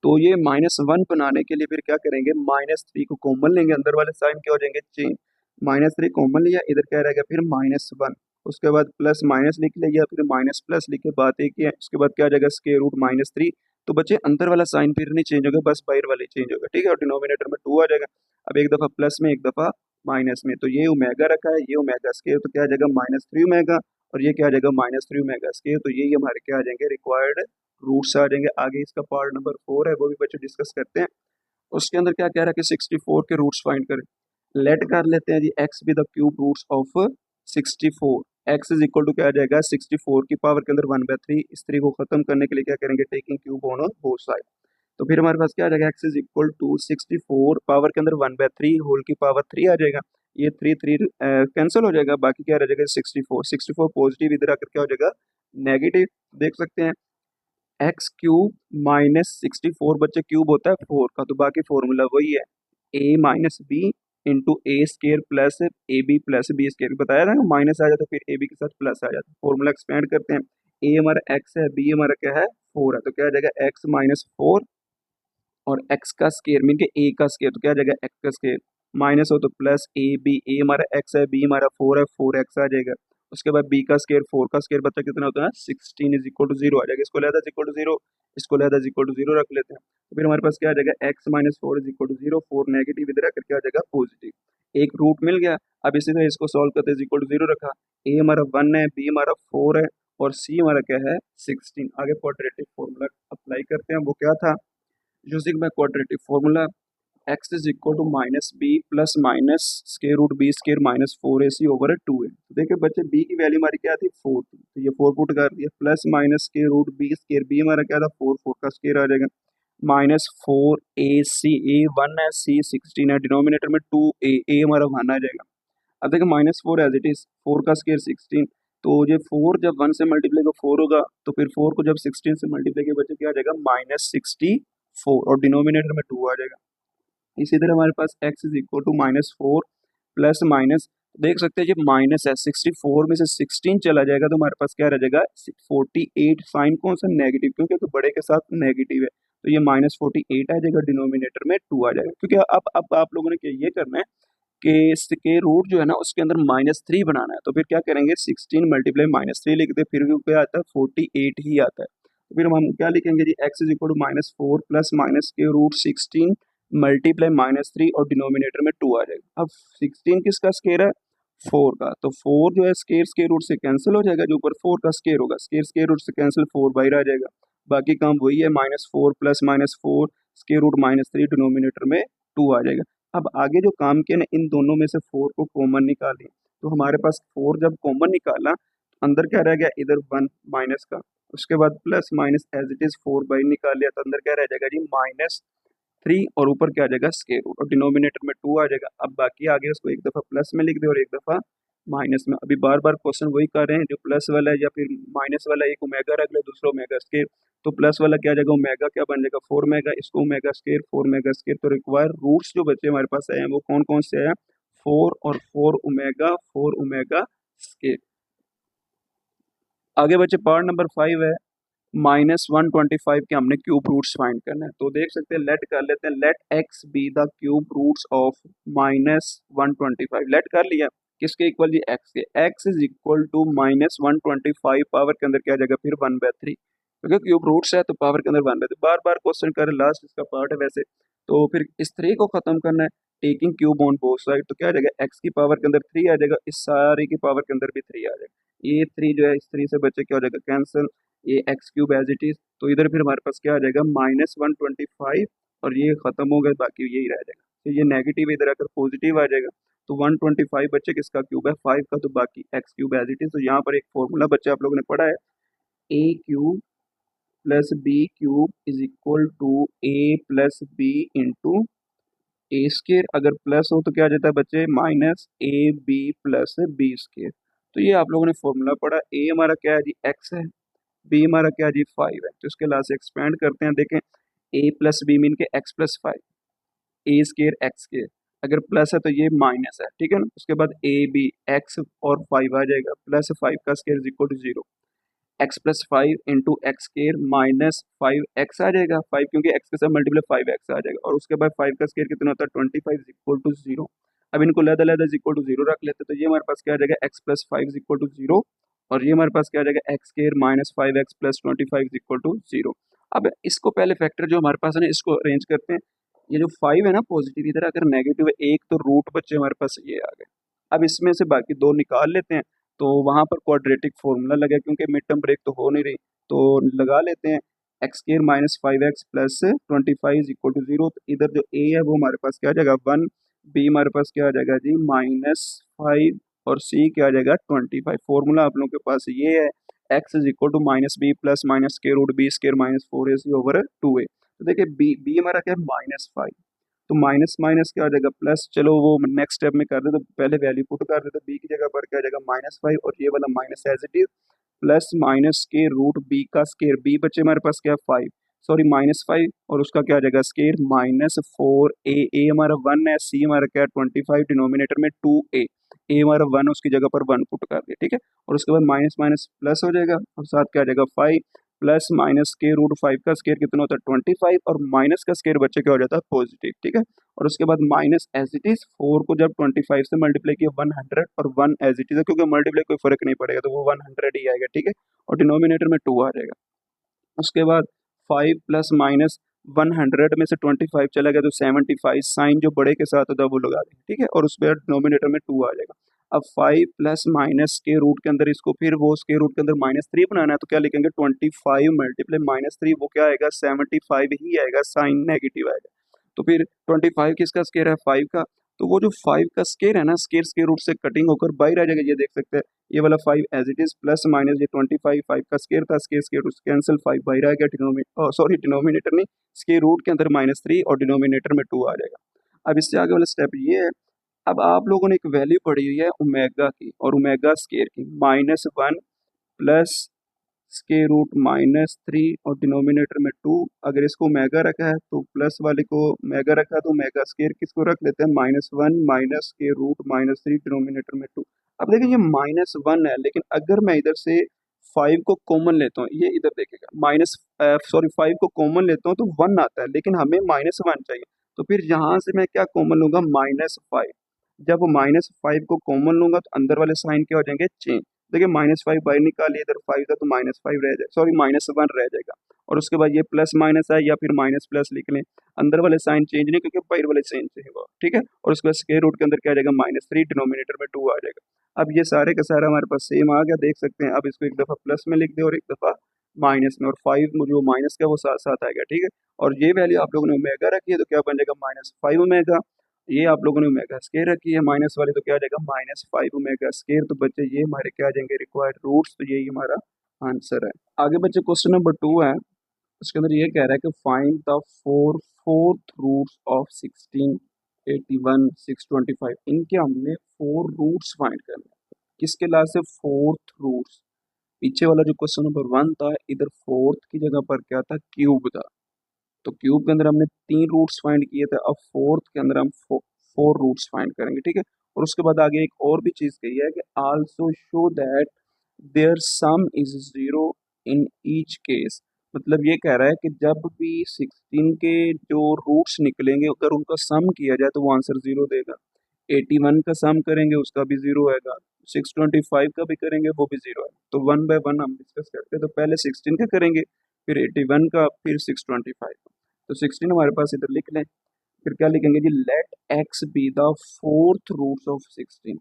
तो ये -1 बनाने के लिए फिर क्या करेंगे, -3 को कॉमन लेंगे, अंदर वाले साइन क्या हो जाएंगे चेंज। -3 कॉमन लिया, इधर क्या रहेगा फिर -1, उसके बाद प्लस माइनस लिख लिया, फिर माइनस प्लस लिखे, बात एक ही है। उसके बाद क्या आ जाएगा स्क्वायर रूट -3। तो बच्चे अंदर वाला साइन फिर नहीं चेंज होगा, बस बाहर वाले चेंज होगा, ठीक है। और डिनोमिनेटर में 2 आ जाएगा। अब एक दफा प्लस में एक दफा माइनस में, तो ये ओमेगा रखा है, ये ओमेगा स्क्वायर, तो क्या आ जाएगा -3 ओमेगा, और ये क्या आ जाएगा -3 ओमेगा स्क्वायर। तो यही हमारे क्या आ जाएंगे रिक्वायर्ड रूट्स आ जाएंगे। आगे इसका पार्ट नंबर 4 है, वो भी बच्चे डिस्कस करते हैं। उसके अंदर क्या कह रहा है कि 64 के रूट्स फाइंड करें। लेट कर लेते हैं जी x be the cube roots of 64। x is equal to क्या आ जाएगा 64 की पावर के अंदर 1/3। इस 3 को खत्म करने के लिए क्या करेंगे, taking cube on both side. तो फिर हमारे पास क्या आ जाएगा, x is equal to 64 power के अंदर 1/3 होल की पावर 3 आ जाएगा। ये 3 कैंसिल हो जाएगा, बाकी क्या रह जाएगा 64 पॉजिटिव, इधर आकर क्या हो जाएगा नेगेटिव। देख सकते हैं x³ -64 बच्चे क्यूब होता है 4 का, तो बाकी फॉर्मूला वही है a-b into a square plus a b plus b square. बताया था ना, माइनस आ जाता है फिर ए बी के साथ प्लस आ जाता है। फॉर्मूला एक्सपेंड करते हैं, a हमारा x है, b हमारा क्या है 4 है, तो क्या आ जाएगा x-4 और x का स्केयर मीन के a का स्केयर, तो क्या आ जाएगा x का स्केयर माइनस हो तो प्लस ए बी, ए हमारा x है, b हमारा 4 है, 4x आ जाएगा। उसके बाद b का स्केयर 4 का स्केयर बच्चा कितना होता है 16 इज इक्वल टू 0 आ जाएगा। इसको लिहाजा इज इक्वल टू 0, इसको लिहाजा इज इक्वल टू 0 रख लेते हैं। तो फिर हमारे पास क्या आ जाएगा x-4 is equal to 0, 4 negative, इधर आकर क्या आ जाएगा पॉजिटिव। एक रूट मिल गया। अब इसी तरह इसको सॉल्व करते इज इक्वल टू 0 रखा, a हमारा 1 है, b हमारा 4 है और c हमारा क्या है 16। आगे क्वाड्रेटिक फॉर्मूला अप्लाई करते हैं, वो क्या था using my quadratic formula x is equal to -b plus minus square root b square -4ac over 2a। तो देखिए बच्चे b की वैल्यू हमारी क्या थी 4 थी, तो ये 4 पुट कर दिया, plus minus square root b square, b हमारा क्या था 4, 4 का स्क्वायर आ जाएगा -4ac, a 1 है, c 16 है, डिनोमिनेटर में 2a, a हमारा 1 आ जाएगा। अब देखिए -4 एज इट इज, 4 का स्क्वायर 16, तो ये 4 जब 1 से मल्टीप्लाई को 4 होगा, तो फिर 4 को जब 16 से मल्टीप्लाई के बच्चे क्या आ जाएगा -64 और डिनोमिनेटर में 2 आ जाएगा। इसी तरह हमारे पास x is equal to -4 plus minus, देख सकते हैं जब माइनस है 64 में से 16 चला जाएगा तो हमारे पास क्या रह जाएगा 48। साइन कौन सा नेगेटिव, क्योंकि तो बड़े के साथ नेगेटिव है, तो ये -48 आ जाएगा, डिनोमिनेटर में 2 आ जाएगा। क्योंकि अब आप लोगों ने क्या ये करना है कि इसके रूट जो है ना उसके अंदर -3 बनाना है, तो फिर क्या करेंगे 16 मल्टीप्लाई -3 लिखते हैं, फिर भी क्या आता है 48 ही आता है। तो फिर हम क्या लिखेंगे जी x is equal to -4 plus minus के रूट 16 मल्टीप्लाई -3 और डिनोमिनेटर में 2 आ जाएगा। अब 16 किसका स्केयर है 4 का, तो 4 जो है स्केयर रूट से कैंसिल हो जाएगा, जो ऊपर 4 का स्केयर होगा स्केयर रूट से कैंसिल 4 बाहर आ जाएगा। बाकी काम वही है -4 प्लस -4 स्केयर रूट -3 डिनोमिनेटर में 2 आ जाएगा। अब आगे जो काम किया ना इन दोनों में से 4 को कॉमन निकालें, तो हमारे पास 4 जब कॉमन निकाला अंदर क्या रह गया इधर 1 माइनस का, उसके बाद plus minus as it is 4 by निकाल लिया, तो अंदर क्या रह जाएगा जी -3 और ऊपर क्या आ जाएगा स्क्वायर रूट और डिनोमिनेटर में 2 आ जाएगा। अब बाकी आगे उसको एक दफ़ा प्लस में लिख दे और एक दफ़ा माइनस में। अभी बार बार क्वेश्चन वही कर रहे हैं, जो प्लस वाला है या फिर माइनस वाला, एक ओमेगा रख ले दूसरा ओमेगा स्क्वायर, तो प्लस वाला क्या आ जाएगा ओमेगा क्या बन जाएगा 4 मेगा, इसको ओमेगा स्क्वायर 4 मेगा स्क्वायर। तो रिक्वायर रूट्स जो बच्चे हमारे पास आए हैं वो कौन कौन से हैं 4 और 4 ओमेगा स्क्वायर। आगे बच्चे पार्ट नंबर 5 है, -125 के हमने क्यूब रूट्स फाइंड करना है। तो देख सकते हैं लेट कर लेते हैं, let x be the cube roots of -125। Let कर लिया किसके इक्वल जी x के, x is equal to -125 power के अंदर क्या आ जाएगा फिर 1/3, क्योंकि क्यूब रूट्स है तो पावर के अंदर 1/3। बार बार क्वेश्चन कर लास्ट इसका पार्ट है वैसे। तो फिर इस 3 को खत्म करना है, taking cube on both side, तो क्या आ जाएगा x की पावर के अंदर 3 आ जाएगा, इस सारी की पावर के अंदर भी 3 आ जाएगा। ये 3 जो है इस 3 से बच्चे क्या हो जाएगा कैंसिल, ये x³ एज इट इज, तो इधर फिर हमारे पास क्या आ जाएगा -125 और ये खत्म हो गया, बाकी यही रह जाएगा। तो ये नेगेटिव इधर आकर पॉजिटिव आ जाएगा, तो 125 बच्चे किसका क्यूब है 5 का, तो बाकी x³ एज इट इज। तो यहाँ पर एक फॉर्मूला बच्चे आप लोगों ने पढ़ा है, a³ plus b³ is equal to a plus b into a square. अगर प्लस हो तो क्या आ जाता है बच्चे -ab प्लस बी स्केयर। तो ये आप लोगों ने फॉर्मूला पढ़ा, a हमारा क्या है जी x है, बी हमारा क्या जी 5 है, तो इसके लास्ट एक्सपेंड करते हैं। देखें ए प्लस बी मीन के एक्स प्लस 5, ए स्केयर एक्स स्केयर, अगर प्लस है तो ये माइनस है, ठीक है ना। उसके बाद ए बी एक्स और 5 आ जाएगा, प्लस 5 का square is equal to 0, x plus 5 into x square minus 5 x आ जाएगा, 5 क्योंकि एक्स के साथ मल्टीप्लाई 5 एक्स आ जाएगा, और उसके बाद 5 का स्केयर कितना होता है 25 इज इक्वल टू 0। अब इनको लदा लदा इज इक्वल टू 0 रख लेते, तो ये हमारे पास क्या आ जाएगा x plus 5 is equal to 0, और ये हमारे पास क्या आ जाएगा x square minus 5 x plus 25 is equal to 0। अब इसको पहले फैक्टर जो हमारे पास है ना इसको अरेंज करते हैं। ये जो 5 है ना पॉजिटिव, इधर अगर नेगेटिव है एक तो रूट बच्चे हमारे पास ये आ गए। अब इसमें से बाकी दो निकाल लेते हैं, तो वहाँ पर क्वाड्रेटिक फॉर्मूला लगा क्योंकि मिड टर्म ब्रेक तो हो नहीं रही, तो लगा लेते हैं x square minus 5 x plus 25 is equal to 0। तो इधर जो ए है वो हमारे पास क्या आ जाएगा 1, बी हमारे पास क्या आ जाएगा जी -5, और सी क्या आ जाएगा 25। फॉर्मूला आप लोगों के पास ये है, x is equal to minus b plus minus square root b square minus 4ac over 2a। तो देखिए बी बी हमारा क्या है -5, तो माइनस माइनस क्या आ जाएगा प्लस, चलो वो नेक्स्ट स्टेप में कर दे, तो पहले वैल्यू पुट कर दे, तो बी की जगह पर क्या आ जाएगा -5, और ये वाला minus as it is, plus minus के रूट बी का स्केयर, बी बचे हमारे पास क्या 5, सॉरी -5, और उसका क्या आ जाएगा स्केयर -4a, ए हमारा 1 है, सी हमारा क्या 25, डिनोमिनेटर में 2a, ए हमारा 1 उसकी जगह पर 1 पुट कर दिया, ठीक है। और उसके बाद माइनस माइनस प्लस हो जाएगा, और साथ क्या आ जाएगा 5 प्लस माइनस के रूट 5 का स्केयर कितना होता है 25, और माइनस का स्केयर बच्चे क्या हो जाता है पॉजिटिव, ठीक है। और उसके बाद माइनस एज इट इज 4 को जब 25 से मल्टीप्लाई किया 100, और 1 एज इट इज है क्योंकि मल्टीप्लाई कोई फर्क नहीं पड़ेगा, तो वो 100 ही आएगा, ठीक है। और डिनोमिनेटर में 2 आ जाएगा। उसके बाद 5 प्लस माइनस 100 में से 25 चला गया तो 75, साइन जो बड़े के साथ होता है वो लगा देंगे, ठीक है। और उस पर डिनोमिनेटर में 2 आ जाएगा। अब 5 प्लस माइनस के रूट के अंदर इसको फिर वो के रूट के अंदर -3 बनाना है, तो क्या लिखेंगे 25 मल्टीप्लाई -3, वो क्या आएगा 75 ही आएगा, साइन नेगेटिव आएगा। तो फिर 25 किसका स्केयर है 5 का, तो वो जो 5 का स्केयर है ना स्केयर रूट से कटिंग होकर बाहर आ जाएगा, ये देख सकते हैं, ये वाला 5 as it is plus minus ये 25, 5 का स्केयर था, स्केयर रूट कैंसिल, 5 बाहर आ गया, डिनोमिनेटर नहीं स्केयर रूट के अंदर -3 और डिनोमिनेटर में 2 आ जाएगा। अब इससे आगे वाला स्टेप ये है, अब आप लोगों ने एक वैल्यू पढ़ी हुई है ओमेगा की, और ओमेगा स्केयर की -1 प्लस स्केयर रूट -3 और डिनोमिनेटर में 2, अगर इसको ओमेगा रखा है तो प्लस वाले को ओमेगा रखा है तो ओमेगा स्केयर किसको रख लेते हैं -1 माइनस स्केयर रूट -3 डिनोमिनेटर में 2। अब देखिए ये -1 है, लेकिन अगर मैं इधर से 5 को कॉमन लेता हूँ, ये इधर देखेगा 5 को कॉमन लेता हूँ तो 1 आता है, लेकिन हमें -1 चाहिए, तो फिर यहाँ से मैं क्या कॉमन लूंगा -5। जब -5 को कॉमन लूंगा तो अंदर वाले साइन क्या हो जाएंगे चेंज, देखिए -5 बाहर निकालिए, इधर 5 था तो -5 रह जाएगा, सॉरी -1 रह जाएगा। और उसके बाद ये प्लस माइनस है या फिर माइनस प्लस लिख लें, अंदर वाले साइन चेंज नहीं क्योंकि बाहर वाले साइन चेंज हुआ, ठीक है। और उसके बाद स्क्वायर रूट के अंदर क्या आ जाएगा -3, डिनोमिनेटर में 2 आ जाएगा। अब ये सारे का सारा हमारे पास सेम आ गया, देख सकते हैं। अब इसको एक दफ़ा प्लस में लिख दे और एक दफ़ा माइनस में, और 5 जो माइनस का वो साथ साथ आएगा, ठीक है। और ये वैल्यू आप लोगों ने ओमेगा रखी है तो क्या बन जाएगा -5 ओमेगा, ये आप लोगों ने ओमेगा स्केयर रखी है माइनस वाली तो क्या आ जाएगा -5 ओमेगा स्केयर। तो बच्चे ये हमारे क्या आ जाएंगे रिक्वायर्ड रूट्स, तो यही हमारा आंसर है। आगे बच्चे क्वेश्चन नंबर 2 है, उसके अंदर ये कह रहा है कि find the fourth roots of 16, 81, 625। इनके हमने 4 रूट्स फाइंड करने हैं। किसके लास्ट से फोर्थ रूट्स, पीछे वाला जो क्वेश्चन नंबर 1 था इधर फोर्थ की जगह पर क्या था क्यूब था, तो क्यूब के अंदर हमने 3 रूट्स फाइंड किए थे, अब फोर्थ के अंदर हम 4 रूट्स फाइंड करेंगे, ठीक है। और उसके बाद आगे एक और भी चीज़ कही है कि also show that their sum is 0 in each case, मतलब ये कह रहा है कि जब भी 16 के जो रूट्स निकलेंगे अगर उनका सम किया जाए तो वो आंसर 0 देगा। 81 का सम करेंगे उसका भी 0 आएगा, 625 का भी करेंगे वो भी 0 है। तो 1 बाय 1 हम डिस्कस करते हैं, तो पहले 16 का करेंगे, फिर 81 का, फिर 625 का। तो 16 हमारे पास इधर लिख लें, फिर क्या लिखेंगे जी let x be the fourth roots of 16।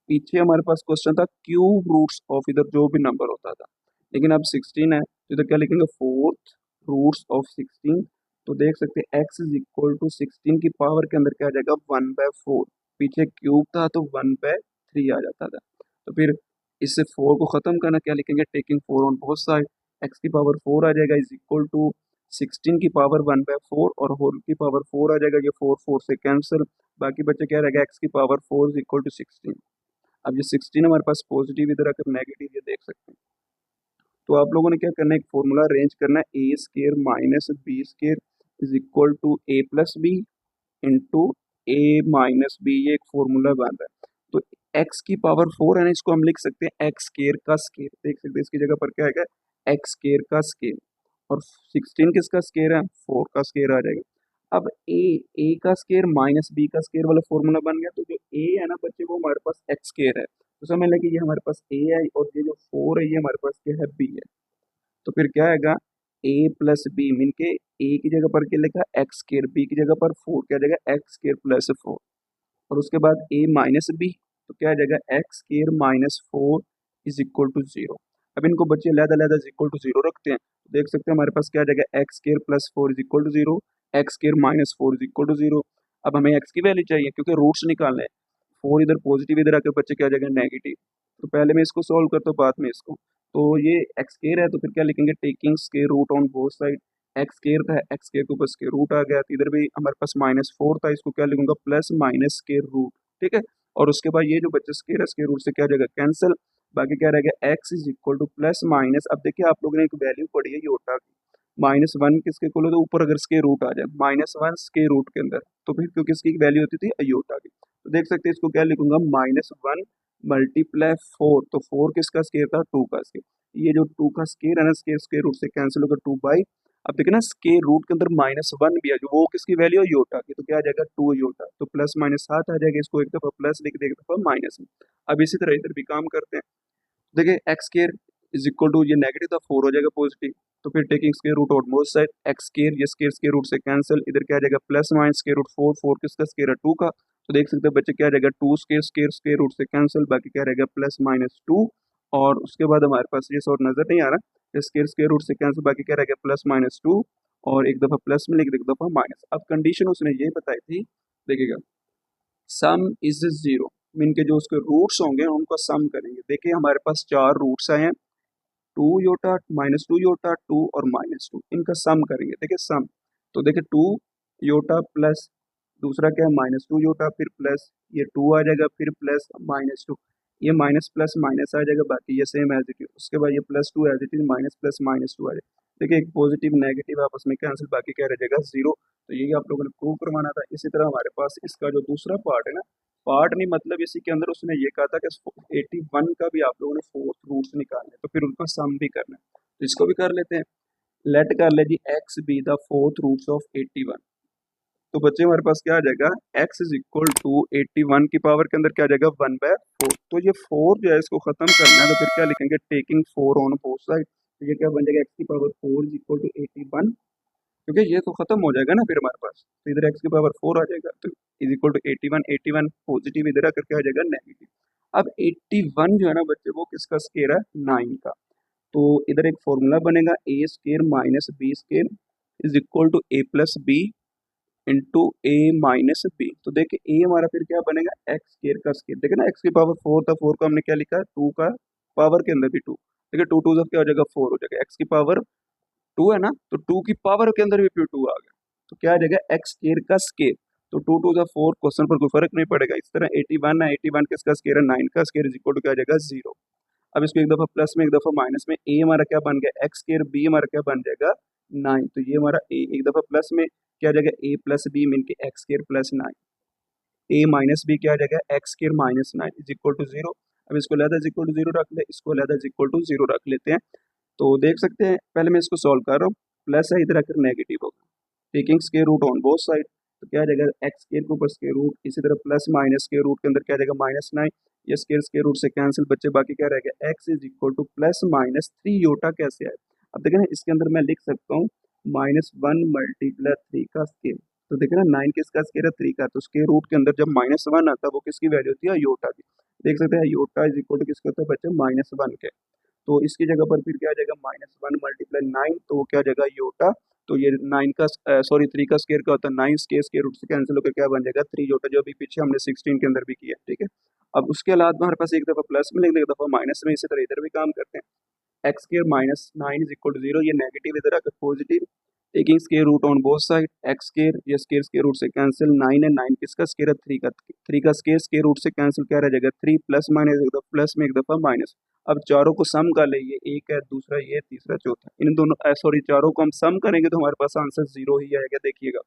पीछे हमारे पास क्वेश्चन था क्यूब रूट्स ऑफ इधर जो भी नंबर होता था, लेकिन अब 16 है तो इधर क्या लिखेंगे फोर्थ रूट्स ऑफ 16। तो देख सकते हैं एक्स इज इक्वल टू 16 की पावर के अंदर क्या आ जाएगा 1/4, पीछे क्यूब था तो 1/3 आ जाता था। तो फिर इससे 4 को ख़त्म करना क्या लिखेंगे taking 4 on both side, x की पावर 4 आ जाएगा इज इक्वल टू 16 की पावर 1/4 और होल की पावर 4 आ जाएगा, ये 4 4 से कैंसिल, बाकी बच्चे क्या रहेगा एक्स की पावर 4 इज इक्वल टू 16। अब ये 16 हमारे पास पॉजिटिव इधर आकर नेगेटिव ये देख सकते हैं, तो आप लोगों ने क्या करना है एक फॉर्मूला अरेंज करना है a square minus b square is equal to a plus b into a minus b, ये एक फॉर्मूला बन रहा है। तो एक्स की पावर 4 है ना, इसको हम लिख सकते हैं एक्स स्केयर का स्केयर, देख सकते हैं इसकी जगह पर क्या आएगा, एक्स स्केयर का स्केयर। और 16 किसका स्केयर है, 4 का स्केयर आ जाएगा। अब ए का स्केयर माइनस बी का स्केयर वाला फॉर्मूला बन गया। तो जो ए है ना बच्चे, वो हमारे पास एक्स स्केयर है, तो समझ लें कि ये हमारे पास ए है और ये जो 4 है ये हमारे पास क्या है, बी है। तो फिर क्या आएगा, ए प्लस बी मीन के ए की जगह पर क्या लिखा, एक्स स्केयर, बी की जगह पर 4, क्या जाएगा एक्स स्केयर प्लस 4। और उसके बाद ए माइनस बी, तो क्या आ जाएगा x square minus 4 is equal to 0। अब इनको बच्चे अलग-अलग इज इक्वल टू 0 रखते हैं, तो देख सकते हैं हमारे पास क्या आ जाएगा, x square plus 4 is equal to 0, x square minus 4 is equal to 0। अब हमें एक्स की वैल्यू चाहिए क्योंकि रूट्स निकालने हैं, 4 इधर पॉजिटिव, इधर आकर बच्चे क्या आ जाएगा नेगेटिव। तो पहले मैं इसको सॉल्व करता हूँ, बाद में इसको। तो ये एक्स स्केयर है तो फिर क्या लिखेंगे, taking square root on both side. X square था, एक्स स्केयर के ऊपर स्केयर रूट आ गया, तो इधर भी हमारे पास माइनस 4 था, इसको क्या लिखूंगा, प्लस माइनस स्केयर रूट। ठीक है, और उसके बाद ये जो बच्चे स्केयर है, स्केयर रूट से क्या आ जाएगा कैंसिल, बाकी क्या रहेगा, x is equal to plus minus. अब देखिए आप लोगों ने एक वैल्यू पढ़ी है योटा की, माइनस वन किसके इक्वल हो, तो ऊपर अगर स्केयर रूट आ जाए माइनस वन स्केयर रूट के अंदर, तो फिर क्योंकि इसकी वैल्यू होती थी अयोटा की। तो देख सकते हैं इसको क्या लिखूंगा, माइनस वन मल्टीप्लाई 4, तो 4 किसका स्केयर था, 2 का स्केयर। ये जो 2 का स्केयर है ना, स्केयर स्केयर रूट से कैंसिल होकर 2 बाई, अब देखिए ना स्केयर रूट के अंदर माइनस वन भी है, जो वो किसकी वैल्यू है, योटा की, तो क्या आ जाएगा 2 योटा, तो प्लस माइनस साथ आ जाएगा, इसको एक दफा प्लस लिख दे, एक दफा माइनस में। अब इसी तरह इधर भी काम करते हैं, देखिए x square is equal to, ये नेगेटिव था 4 हो जाएगा पॉजिटिव, तो फिर taking square root out both side, x square, ये स्केयर स्केयर रूट से कैंसिल, इधर क्या आ जाएगा प्लस माइनस स्केयर रूट 4, 4 किसका स्केयर है, 2 का, तो देख सकते हैं बच्चे क्या आ जाएगा, 2 स्केयर स्केयर स्केयर रूट से कैंसिल, बाकी क्या रहेगा प्लस माइनस 2। और उसके बाद हमारे पास ये सॉर्ट नजर नहीं आ रहा, स्केयर स्केयर रूट से कैंसिल, बाकी क्या रहेगा प्लस माइनस 2, और एक दफा प्लस में लिख दे, एक दफा माइनस। अब कंडीशन उसने ये बताई थी, देखिएगा, सम इज जीरो, मीन के जो उसके रूट्स होंगे उनको सम करेंगे। देखिए हमारे पास 4 रूट्स आए हैं, 2 योटा माइनस 2 योटा 2 और माइनस 2, इनका सम करेंगे। देखिए सम, तो देखिए 2 योटा प्लस दूसरा क्या है माइनस 2 योटा, फिर प्लस ये 2 आ जाएगा, फिर प्लस माइनस 2, ये माइनस प्लस माइनस आ जाएगा, बाकी ये सेम एज इट इज। उसके बाद ये plus 2 as it is, minus plus minus 2 आ जाएगा। देखिए एक पॉजिटिव नेगेटिव आपस में कैंसिल, बाकी क्या रह जाएगा 0। तो यही आप लोगों ने प्रूव करवाना था। इसी तरह हमारे पास इसका जो दूसरा पार्ट है ना, पार्ट नहीं मतलब इसी के अंदर उसने ये कहा था कि 81 का भी आप लोगों ने फोर्थ रूट्स निकालने, तो फिर उनका सम भी करना है, तो इसको भी कर लेते हैं। लेट कर ले जी x be the fourth roots of 81। तो बच्चे हमारे पास क्या आ जाएगा, x इज इक्वल टू 81 की पावर के अंदर क्या आ जाएगा 1/4। तो ये 4 जो है इसको खत्म करना है, तो फिर क्या लिखेंगे, टेकिंग 4 ऑन बोथ साइड, तो ये क्या बन जाएगा, x की पावर 4 इज इक्वल टू 81, क्योंकि ये तो खत्म हो जाएगा ना फिर हमारे पास, तो इधर x की पावर 4 आ जाएगा, तो इज इक्वल टू 81, 81 पॉजिटिव इधर आकर क्या आ जाएगा नेगेटिव। अब 81 जो है ना बच्चे, वो किसका स्केयर है, 9 का। तो इधर एक फॉर्मूला बनेगा, a square minus b square is equal to a plus b into a minus b. तो देखिए ए हमारा फिर क्या बनेगा, एक्स स्केयर का स्केयर, देखिए ना एक्स की पावर 4 था, 4 का हमने क्या लिखा है 2 का पावर के अंदर भी 2, देखिए 2 2 क्या हो जाएगा 4 हो जाएगा, एक्स की पावर 2 है ना, तो 2 की पावर के अंदर भी फिर 2 आ गया, तो क्या आ जाएगा एक्स स्केयर का स्केयर। तो 2 2 4, क्वेश्चन पर कोई फर्क नहीं पड़ेगा। इस तरह 81 है, 81 किसका स्केयर है, 9 का स्केयर, इज इक्वल टू क्या आ जाएगा 0। अब इसको एक दफा प्लस में एक दफा माइनस में, ए हमारा क्या बन गया एक्स स्केयर, बी हमारा क्या बन जाएगा 9, तो ये हमारा ए एक दफा प्लस में क्या आ जाएगा, ए प्लस बी मीन के x square plus 9, a minus b क्या आ जाएगा, x square minus 9 is equal to 0। अब इसको लहदा इज इक्वल टू 0 रख ले, इसको लहदा इज इक्वल टू 0 रख लेते हैं। तो देख सकते हैं, पहले मैं इसको सॉल्व कर रहा हूँ, प्लस है इधर आकर नेगेटिव होगा, taking square root on both side, तो क्या आ जाएगा एक्स स्केयर के ऊपर स्केयर रूट, इसी तरह प्लस माइनस स्केयर रूट के अंदर क्या आ जाएगा -9, ये स्केयर स्केयर रूट से कैंसिल, बच्चे बाकी क्या रहेगा, x is equal to plus minus 3 iota कैसे आए। अब देखिए ना इसके अंदर मैं लिख सकता हूँ -1 मल्टीप्लाई 3 का स्केयर, तो देखिए ना 9 किसका स्केयर है 3 का, तो स्केयर रूट के अंदर जब -1 आता है वो किसकी वैल्यू होती है, योटा की। देख सकते हैं योटा इज इक्वल टू किसके होता है बच्चे, -1 के। तो इसकी जगह पर फिर क्या आ जाएगा -1 मल्टीप्लाई 9, तो वो क्या आ जाएगा योटा। तो ये 9 का सॉरी 3 का स्केयर का होता है 9, स्केयर रूट से कैंसिल होकर क्या बन जाएगा 3 योटा, जो अभी पीछे हमने 16 के अंदर भी किया, ठीक है। अब उसके अलावा हमारे पास एक दफा प्लस में लिख दे, एक दफा माइनस में, इसी तरह इधर भी काम करते हैं। X square -9 is equal to 0, ये नेगेटिव इधर आकर positive, taking square root on both side, x square, ये स्क्वायर स्क्वायर रूट से कैंसिल, 9 है, 9 किसका स्क्वायर है, 3 का, 3 का स्क्वायर स्क्वायर रूट से कैंसिल, क्या रह जाएगा 3 प्लस माइनस एक दफा प्लस में एक दफा माइनस। अब चारों को सम कर ले, ये एक है, दूसरा ये, तीसरा चौथा, इन दोनों सॉरी चारों को हम सम करेंगे तो हमारे पास आंसर 0 ही आएगा। देखिएगा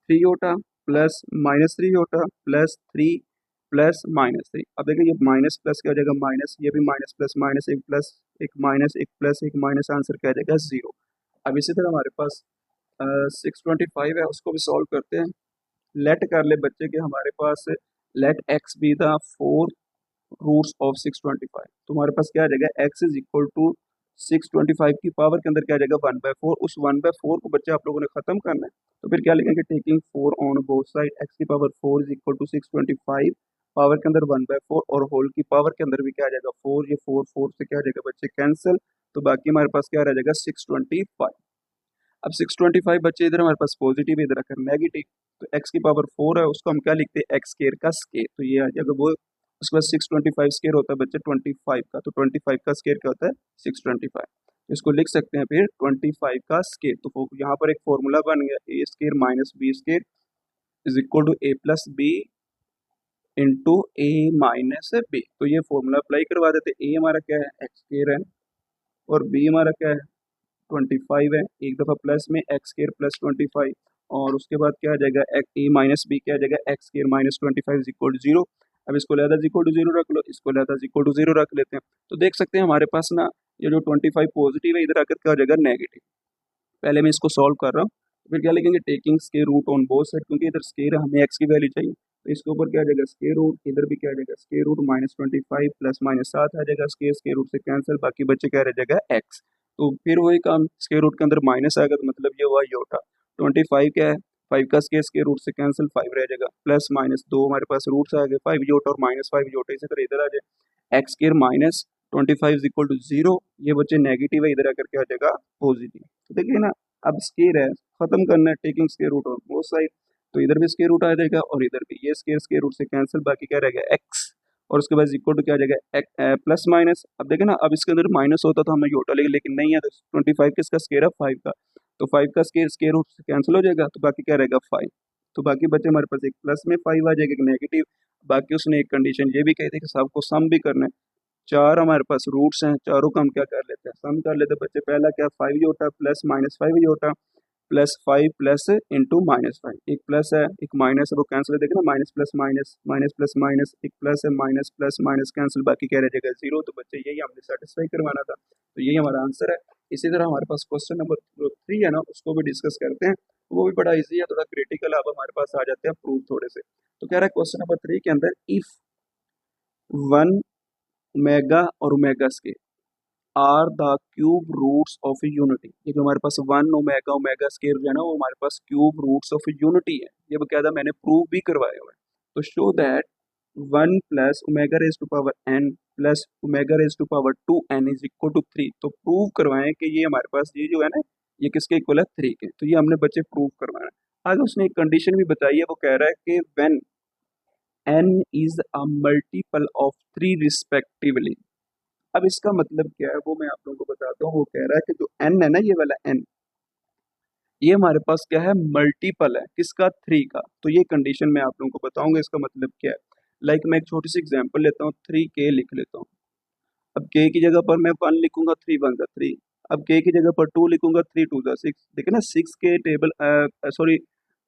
3 होता प्लस माइनस 3 होता प्लस 3 प्लस माइनस 3। अब देखिए ये माइनस प्लस क्या हो जाएगा माइनस, ये भी माइनस प्लस एक माइनस एक प्लस एक माइनस, आंसर क्या आ जाएगा 0। अब इसी तरह हमारे पास 625 है, उसको भी सॉल्व करते हैं। लेट कर ले बच्चे के हमारे पास, let x be the 4 roots of 625। तो हमारे पास क्या आ जाएगा, एक्स इज इक्वल टू 625 की पावर के अंदर क्या आ जाएगा 1/4। उस 1/4 को बच्चे आप लोगों ने खत्म करना है, तो फिर क्या लिखेंगे, taking 4 on both side, x की power 4 is equal to 625, power के अंदर 1/4 और होल की पावर के अंदर भी क्या आ जाएगा 4, ये 4 4 से क्या आ जाएगा बच्चे कैंसिल, तो बाकी हमारे पास क्या रह जाएगा 625। अब 625 बच्चे इधर हमारे पास पॉजिटिव है, इधर आकर नेगेटिव, तो एक्स की पावर 4 है, उसको हम क्या लिखते हैं एक्स स्क्वायर का स्क्वायर, तो ये आ जाएगा वो। उसके बाद 625 स्क्वायर होता है बच्चे 25 का, तो 25 का स्क्वायर क्या होता है 625, इसको लिख सकते हैं फिर 25 का स्क्वायर। तो यहाँ पर एक फॉर्मूला बन गया, a square minus b square is equal to a plus b into a minus b. तो ये फॉर्मूला अप्लाई करवा देते, ए हमारा क्या है एक्स स्क्वायर है और बी हमारा क्या है 25 है, एक दफ़ा प्लस में एक्स स्क्र प्लस 25, और उसके बाद क्या आ जाएगा ए माइनस बी क्या आ जाएगा x square minus 25 is equal to 0। अब इसको लहदा इक्वल टू 0 रख लो, इसको लहदा इक्वल टू 0 रख लेते हैं, तो देख सकते हैं हमारे पास ना ये जो 25 पॉजिटिव है, इधर आकर क्या हो जाएगा नेगेटिव। पहले मैं इसको सॉल्व कर रहा हूँ, तो फिर क्या लिखेंगे taking square root on both side, क्योंकि इधर स्क्वायर है, हमें एक्स की वैल्यू चाहिए, तो इसके ऊपर क्या आ जाएगा स्क्वायर रूट, इधर भी क्या आ जाएगा square root minus 25 plus minus 7 आ जाएगा, स्क्वायर रूट से कैंसिल, बाकी बच्चे क्या रह जाएगा एक्स। तो फिर वही काम, स्क्वायर रूट के अंदर माइनस आएगा तो मतलब ये हुआ योटा, 25 क्या है 5 का स्क्वायर रूट से कैंसिल 5 रह जाएगा, प्लस माइनस 2 हमारे पास रूट्स आ गए 5 योटा और माइनस 5 योटा, इसी तरह इधर आ जाए x square minus 25 is equal to 0, ये बच्चे नेगेटिव है, इधर आकर क्या आ जाएगा पॉजिटिव। तो देखिए ना, अब स्क्वायर है, खत्म करना है, taking square root on both side, तो इधर भी स्क्वायर रूट आ जाएगा और इधर भी, ये स्क्वायर रूट से कैंसिल, बाकी क्या रहेगा एक्स, और उसके बाद इक्वल टू क्या आ जाएगा प्लस माइनस। अब देखें ना, अब इसके अंदर माइनस होता तो हमें योटा लेकिन लेकिन नहीं है, तो 25 किसका स्क्वायर है 5 का, तो 5 का स्क्वायर रूट से कैंसिल हो जाएगा, तो बाकी क्या रहेगा 5। तो बाकी बच्चे हमारे पास एक प्लस में 5 आ जाएगा, एक नेगेटिव। बाकी उसने एक कंडीशन ये भी कही थी कि सबको सम भी करना है, चार हमारे पास रूट्स हैं, चारों का हम क्या कर लेते हैं सम कर लेते हैं बच्चे। पहला क्या 5 ही होता है प्लस माइनस 5 ही होता है, प्लस 5 प्लस इंटू माइनस 5, एक प्लस है एक माइनस है, वो कैंसिल है, देखे ना minus plus minus minus plus minus, एक प्लस है माइनस प्लस माइनस कैंसिल, बाकी क्या रह जाएगा 0। तो बच्चे यही हमने सेटिस्फाई करवाना था, तो यही हमारा आंसर है। इसी तरह हमारे पास क्वेश्चन नंबर 3 है ना, उसको भी डिस्कस करते हैं, वो भी बड़ा इजी है, थोड़ा क्रिटिकल। अब हमारे पास आ जाते हैं प्रूफ थोड़े से। तो कह रहा है क्वेश्चन नंबर 3 के अंदर, इफ 1 ओमेगा और omega square are the cube roots of unity, ये जो हमारे पास 1 ओमेगा ओमेगा स्केयर जो है ना, वो हमारे पास क्यूब रूट्स ऑफ यूनिटी है, ये बकायदा मैंने प्रूव भी करवाया हुआ है। तो show that 1 plus omega raise to power n plus omega raise to power 2n is equal to 3। तो प्रूव करवाएं कि ये हमारे पास ये जो है ना, ये किसके इक्वल है 3 के। तो ये हमने बच्चे प्रूव करवाना है। आगे उसने एक कंडीशन भी बताई है, वो कह रहा है कि when n is a multiple of 3 respectively. अब इसका मतलब क्या है वो मैं आप लोगों को बताता हूँ। वो कह रहा है कि जो n है ना, ये वाला n, ये हमारे पास क्या है मल्टीपल है किसका 3 का। तो ये कंडीशन मैं आप लोगों को बताऊंगा इसका मतलब क्या है। लाइक मैं एक छोटी सी एग्जांपल लेता हूँ, 3k लिख लेता हूँ। अब k की जगह पर मैं 1 लिखूंगा, 3 1 जा 3। अब k की जगह पर 2 लिखूंगा, 3 2 जा 6। देखिए ना 6 के टेबल सॉरी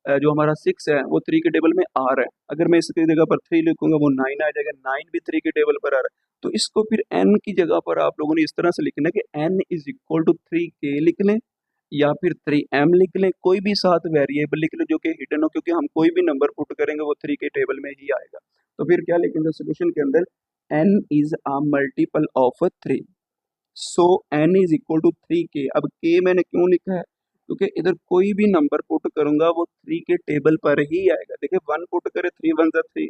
जो हमारा 6 है वो 3 के टेबल में आ रहा है। अगर मैं इसकी जगह पर 3 लिखूंगा वो 9 आ जाएगा, 9 भी 3 के टेबल पर आ रहा है। तो इसको फिर n की जगह पर आप लोगों ने इस तरह से लिखना है कि n is equal to 3k लिख लें या फिर 3m लिख लें, कोई भी साथ वेरिएबल लिख लें जो कि हिडन हो, क्योंकि हम कोई भी नंबर पुट करेंगे वो 3 के टेबल में ही आएगा। तो फिर क्या लिखेंगे सोल्यूशन के अंदर, n is a multiple of 3, so n is equal to 3k। अब k मैंने क्यों लिखा है, क्योंकि इधर कोई भी नंबर पुट करूंगा वो 3 के टेबल पर ही आएगा। देखिए 1 पुट करे 3 1 जा 3,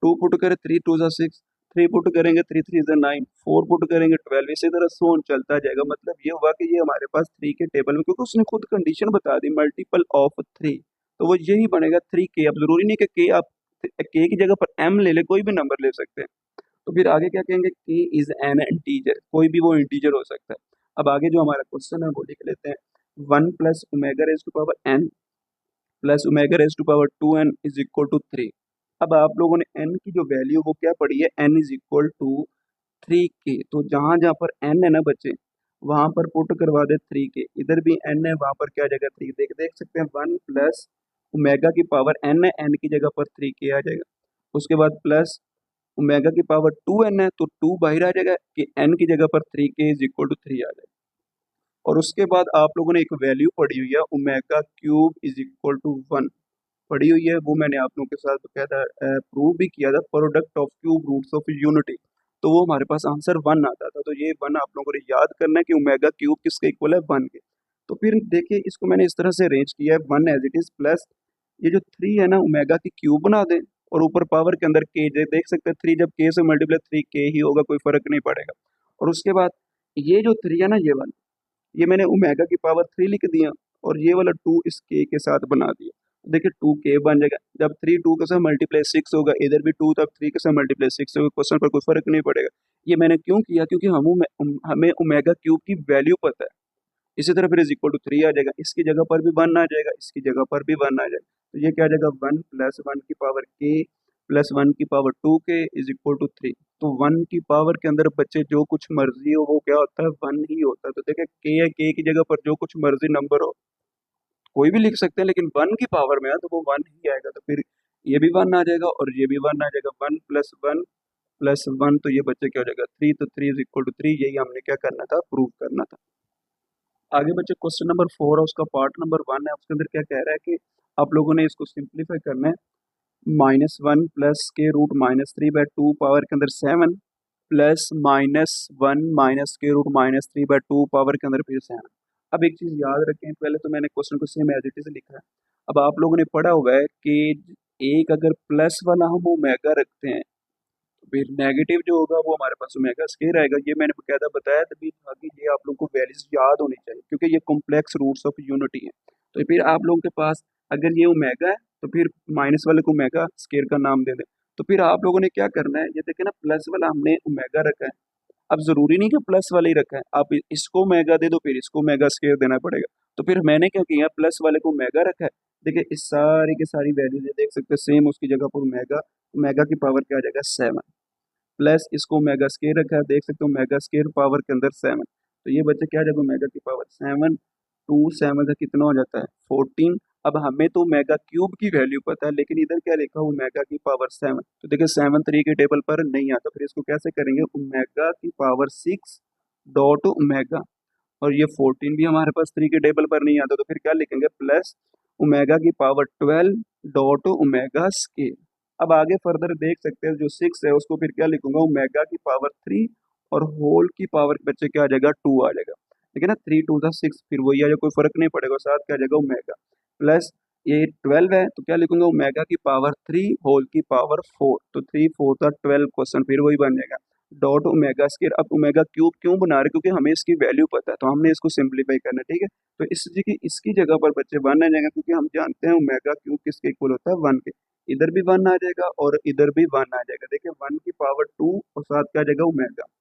2 पुट करे 3 2 जा 6, 3 पुट करेंगे 3 3 जा 9, 4 पुट करेंगे 12, इसी तरह सोन चलता जाएगा। मतलब ये हुआ कि ये हमारे पास 3 के टेबल में, क्योंकि उसने खुद कंडीशन बता दी मल्टीपल ऑफ 3, तो वो यही बनेगा 3k। अब जरूरी नहीं कि k आप k की जगह पर m ले ले, कोई भी नंबर ले सकते हैं। तो फिर आगे क्या कहेंगे, k इज एन इंटीजर, कोई भी वो इंटीजर हो सकता है। अब आगे जो हमारा क्वेश्चन है वो लिख लेते हैं। 1 plus omega raise to power n plus omega raise to power 2n is equal to 3। अब आप लोगों ने n की जो वैल्यू वो क्या पढ़ी है, n is equal to 3k। तो जहाँ जहाँ पर n है ना बच्चे, वहाँ पर पुट करवा दे 3k। इधर भी n है, वहाँ पर क्या आ जाएगा 3। देख देख सकते हैं 1 प्लस ओमेगा की पावर n है, n की जगह पर 3k आ जाएगा। उसके बाद प्लस ओमेगा की पावर 2n है, तो 2 बाहर आ जाएगा कि n की जगह पर 3k इज इक्वल टू 3 आ जाएगा। और उसके बाद आप लोगों ने एक वैल्यू पढ़ी हुई है omega cube is equal to 1 पढ़ी हुई है, वो मैंने आप लोगों के साथ क्या था प्रूव भी किया था, product of cube roots of unity. तो वो हमारे पास आंसर 1 आता था। तो ये 1 आप लोगों को याद करना है कि ओमेगा क्यूब किसके इक्वल है, 1 के। तो फिर देखिए इसको मैंने इस तरह से अरेंज किया है 1 एज इट इज प्लस ये जो 3 है ना ओमेगा की क्यूब बना दें, और ऊपर पावर के अंदर के देख सकते हैं 3 जब के से मल्टीप्लाई 3k ही होगा, कोई फर्क नहीं पड़ेगा। और उसके बाद ये जो 3 है ना ये वाला, ये मैंने ओमेगा की पावर 3 लिख दिया, और ये वाला 2 इस के साथ बना दिया। देखिए 2k बन जाएगा। जब 3 2 के साथ मल्टीप्लाई 6 होगा, इधर भी 2 तब 3 के साथ मल्टीप्लाई 6 होगा, क्वेश्चन पर कोई फर्क नहीं पड़ेगा। ये मैंने क्यों किया, क्योंकि हमें ओमेगा क्यूब की वैल्यू पता है। इसी तरह फिर इज इक्वल टू 3 आ जाएगा, इसकी जगह पर भी 1 आ जाएगा, इसकी जगह पर भी 1 आ जाएगा। तो ये क्या आ जाएगा 1 प्लस 1 की पावर k प्लस 1 की power 2k is equal to 3। तो 1 की पावर के अंदर बच्चे जो कुछ मर्जी हो वो क्या होता है, 1 ही होता है। तो देखिए k है, k की जगह पर जो कुछ मर्जी नंबर हो कोई भी लिख सकते हैं, लेकिन 1 की पावर में है तो वो 1 ही आएगा। तो फिर ये भी 1 आ जाएगा और ये भी 1 आ जाएगा। 1 प्लस 1 प्लस 1, तो ये बच्चे क्या हो जाएगा 3। तो 3 इज इक्वल टू 3, यही हमने क्या करना था, प्रूव करना था। आगे बच्चे क्वेश्चन नंबर 4 है, उसका पार्ट नंबर 1 है। उसके अंदर क्या कह रहा है कि आप लोगों ने इसको सिंप्लीफाई करना है। -1 प्लस के रूट -3/2 पावर के अंदर 7 प्लस -1 माइनस के रूट -3/2 पावर के अंदर फिर 7। अब एक चीज याद रखें, पहले तो मैंने क्वेश्चन को सेम एज इट इज लिखा है। अब आप लोगों ने पढ़ा हुआ है कि एक अगर प्लस वाला हम ओमेगा रखते हैं, फिर नेगेटिव जो होगा वो हमारे पास ओमेगा स्क्वायर आएगा। ये मैंने बकायदा बताया तभी था कि ये आप लोगों को वैल्यूज याद होनी चाहिए, क्योंकि ये कॉम्प्लेक्स रूट्स ऑफ यूनिटी है। तो फिर आप लोगों के पास अगर ये ओमेगा है तो फिर माइनस वाले को ओमेगा स्क्वायर का नाम दे दें। तो फिर आप लोगों ने क्या करना है, ये देखें ना प्लस वाला हमने ओमेगा रखा है। अब जरूरी नहीं कि प्लस वाला ही रखा है, आप इसको ओमेगा दे दो फिर इसको ओमेगा स्क्वायर देना पड़ेगा। तो फिर मैंने क्या किया, प्लस वाले को ओमेगा रखा है। देखिए इस सारी की सारी वैल्यूज देख सकते हैं सेम, उसकी जगह पर ओमेगा, ओमेगा की पावर क्या आ जाएगा 7 प्लस इसको ओमेगा स्क्वायर रखा है, देख सकते हो ओमेगा स्क्वायर पावर के अंदर 7। तो ये बच्चे क्या जब ओमेगा की पावर 7 2 7 का कितना हो जाता है 14। अब हमें तो ओमेगा क्यूब की वैल्यू पता है, लेकिन इधर क्या लिखा है ओमेगा की पावर 7। तो देखिए 7 3 के टेबल पर नहीं आता, फिर इसको कैसे करेंगे, ओमेगा की पावर 6 डॉट ओमेगा, और ये 14 भी हमारे पास 3 के टेबल पर नहीं आता, तो फिर क्या लिखेंगे प्लस ओमेगा की पावर 12 डॉट ओमेगा स्केल। अब आगे फर्दर देख सकते हैं जो 6 है उसको फिर क्या लिखूंगा ओमेगा की पावर 3, और होल की पावर बच्चे क्या आ जाएगा 2 आ जाएगा। ठीक है ना, 3 2 था 6, फिर वही आ जाएगा, कोई फर्क नहीं पड़ेगा, साथ क्या आ जाएगा ओमेगा प्लस ये 12 है तो क्या लिखूंगा ओमेगा की पावर 3 होल की पावर 4। तो 3 4 था 12, क्वेश्चन फिर वही बन जाएगा डॉट ओमेगा स्क्वायर। अब ओमेगा क्यूब क्यों बना रहे, क्योंकि हमें इसकी वैल्यू पता है, तो हमने इसको सिंप्लीफाई करना है। ठीक है, तो इसकी जगह पर बच्चे 1 आ जाएगा, क्योंकि हम जानते हैं ओमेगा क्यूब किसके इक्वल होता है 1 के। इधर भी 1 आ जाएगा और इधर भी 1 आ जाएगा। देखिए 1 की पावर 2 और साथ क्या आ जाएगा ओमेगा,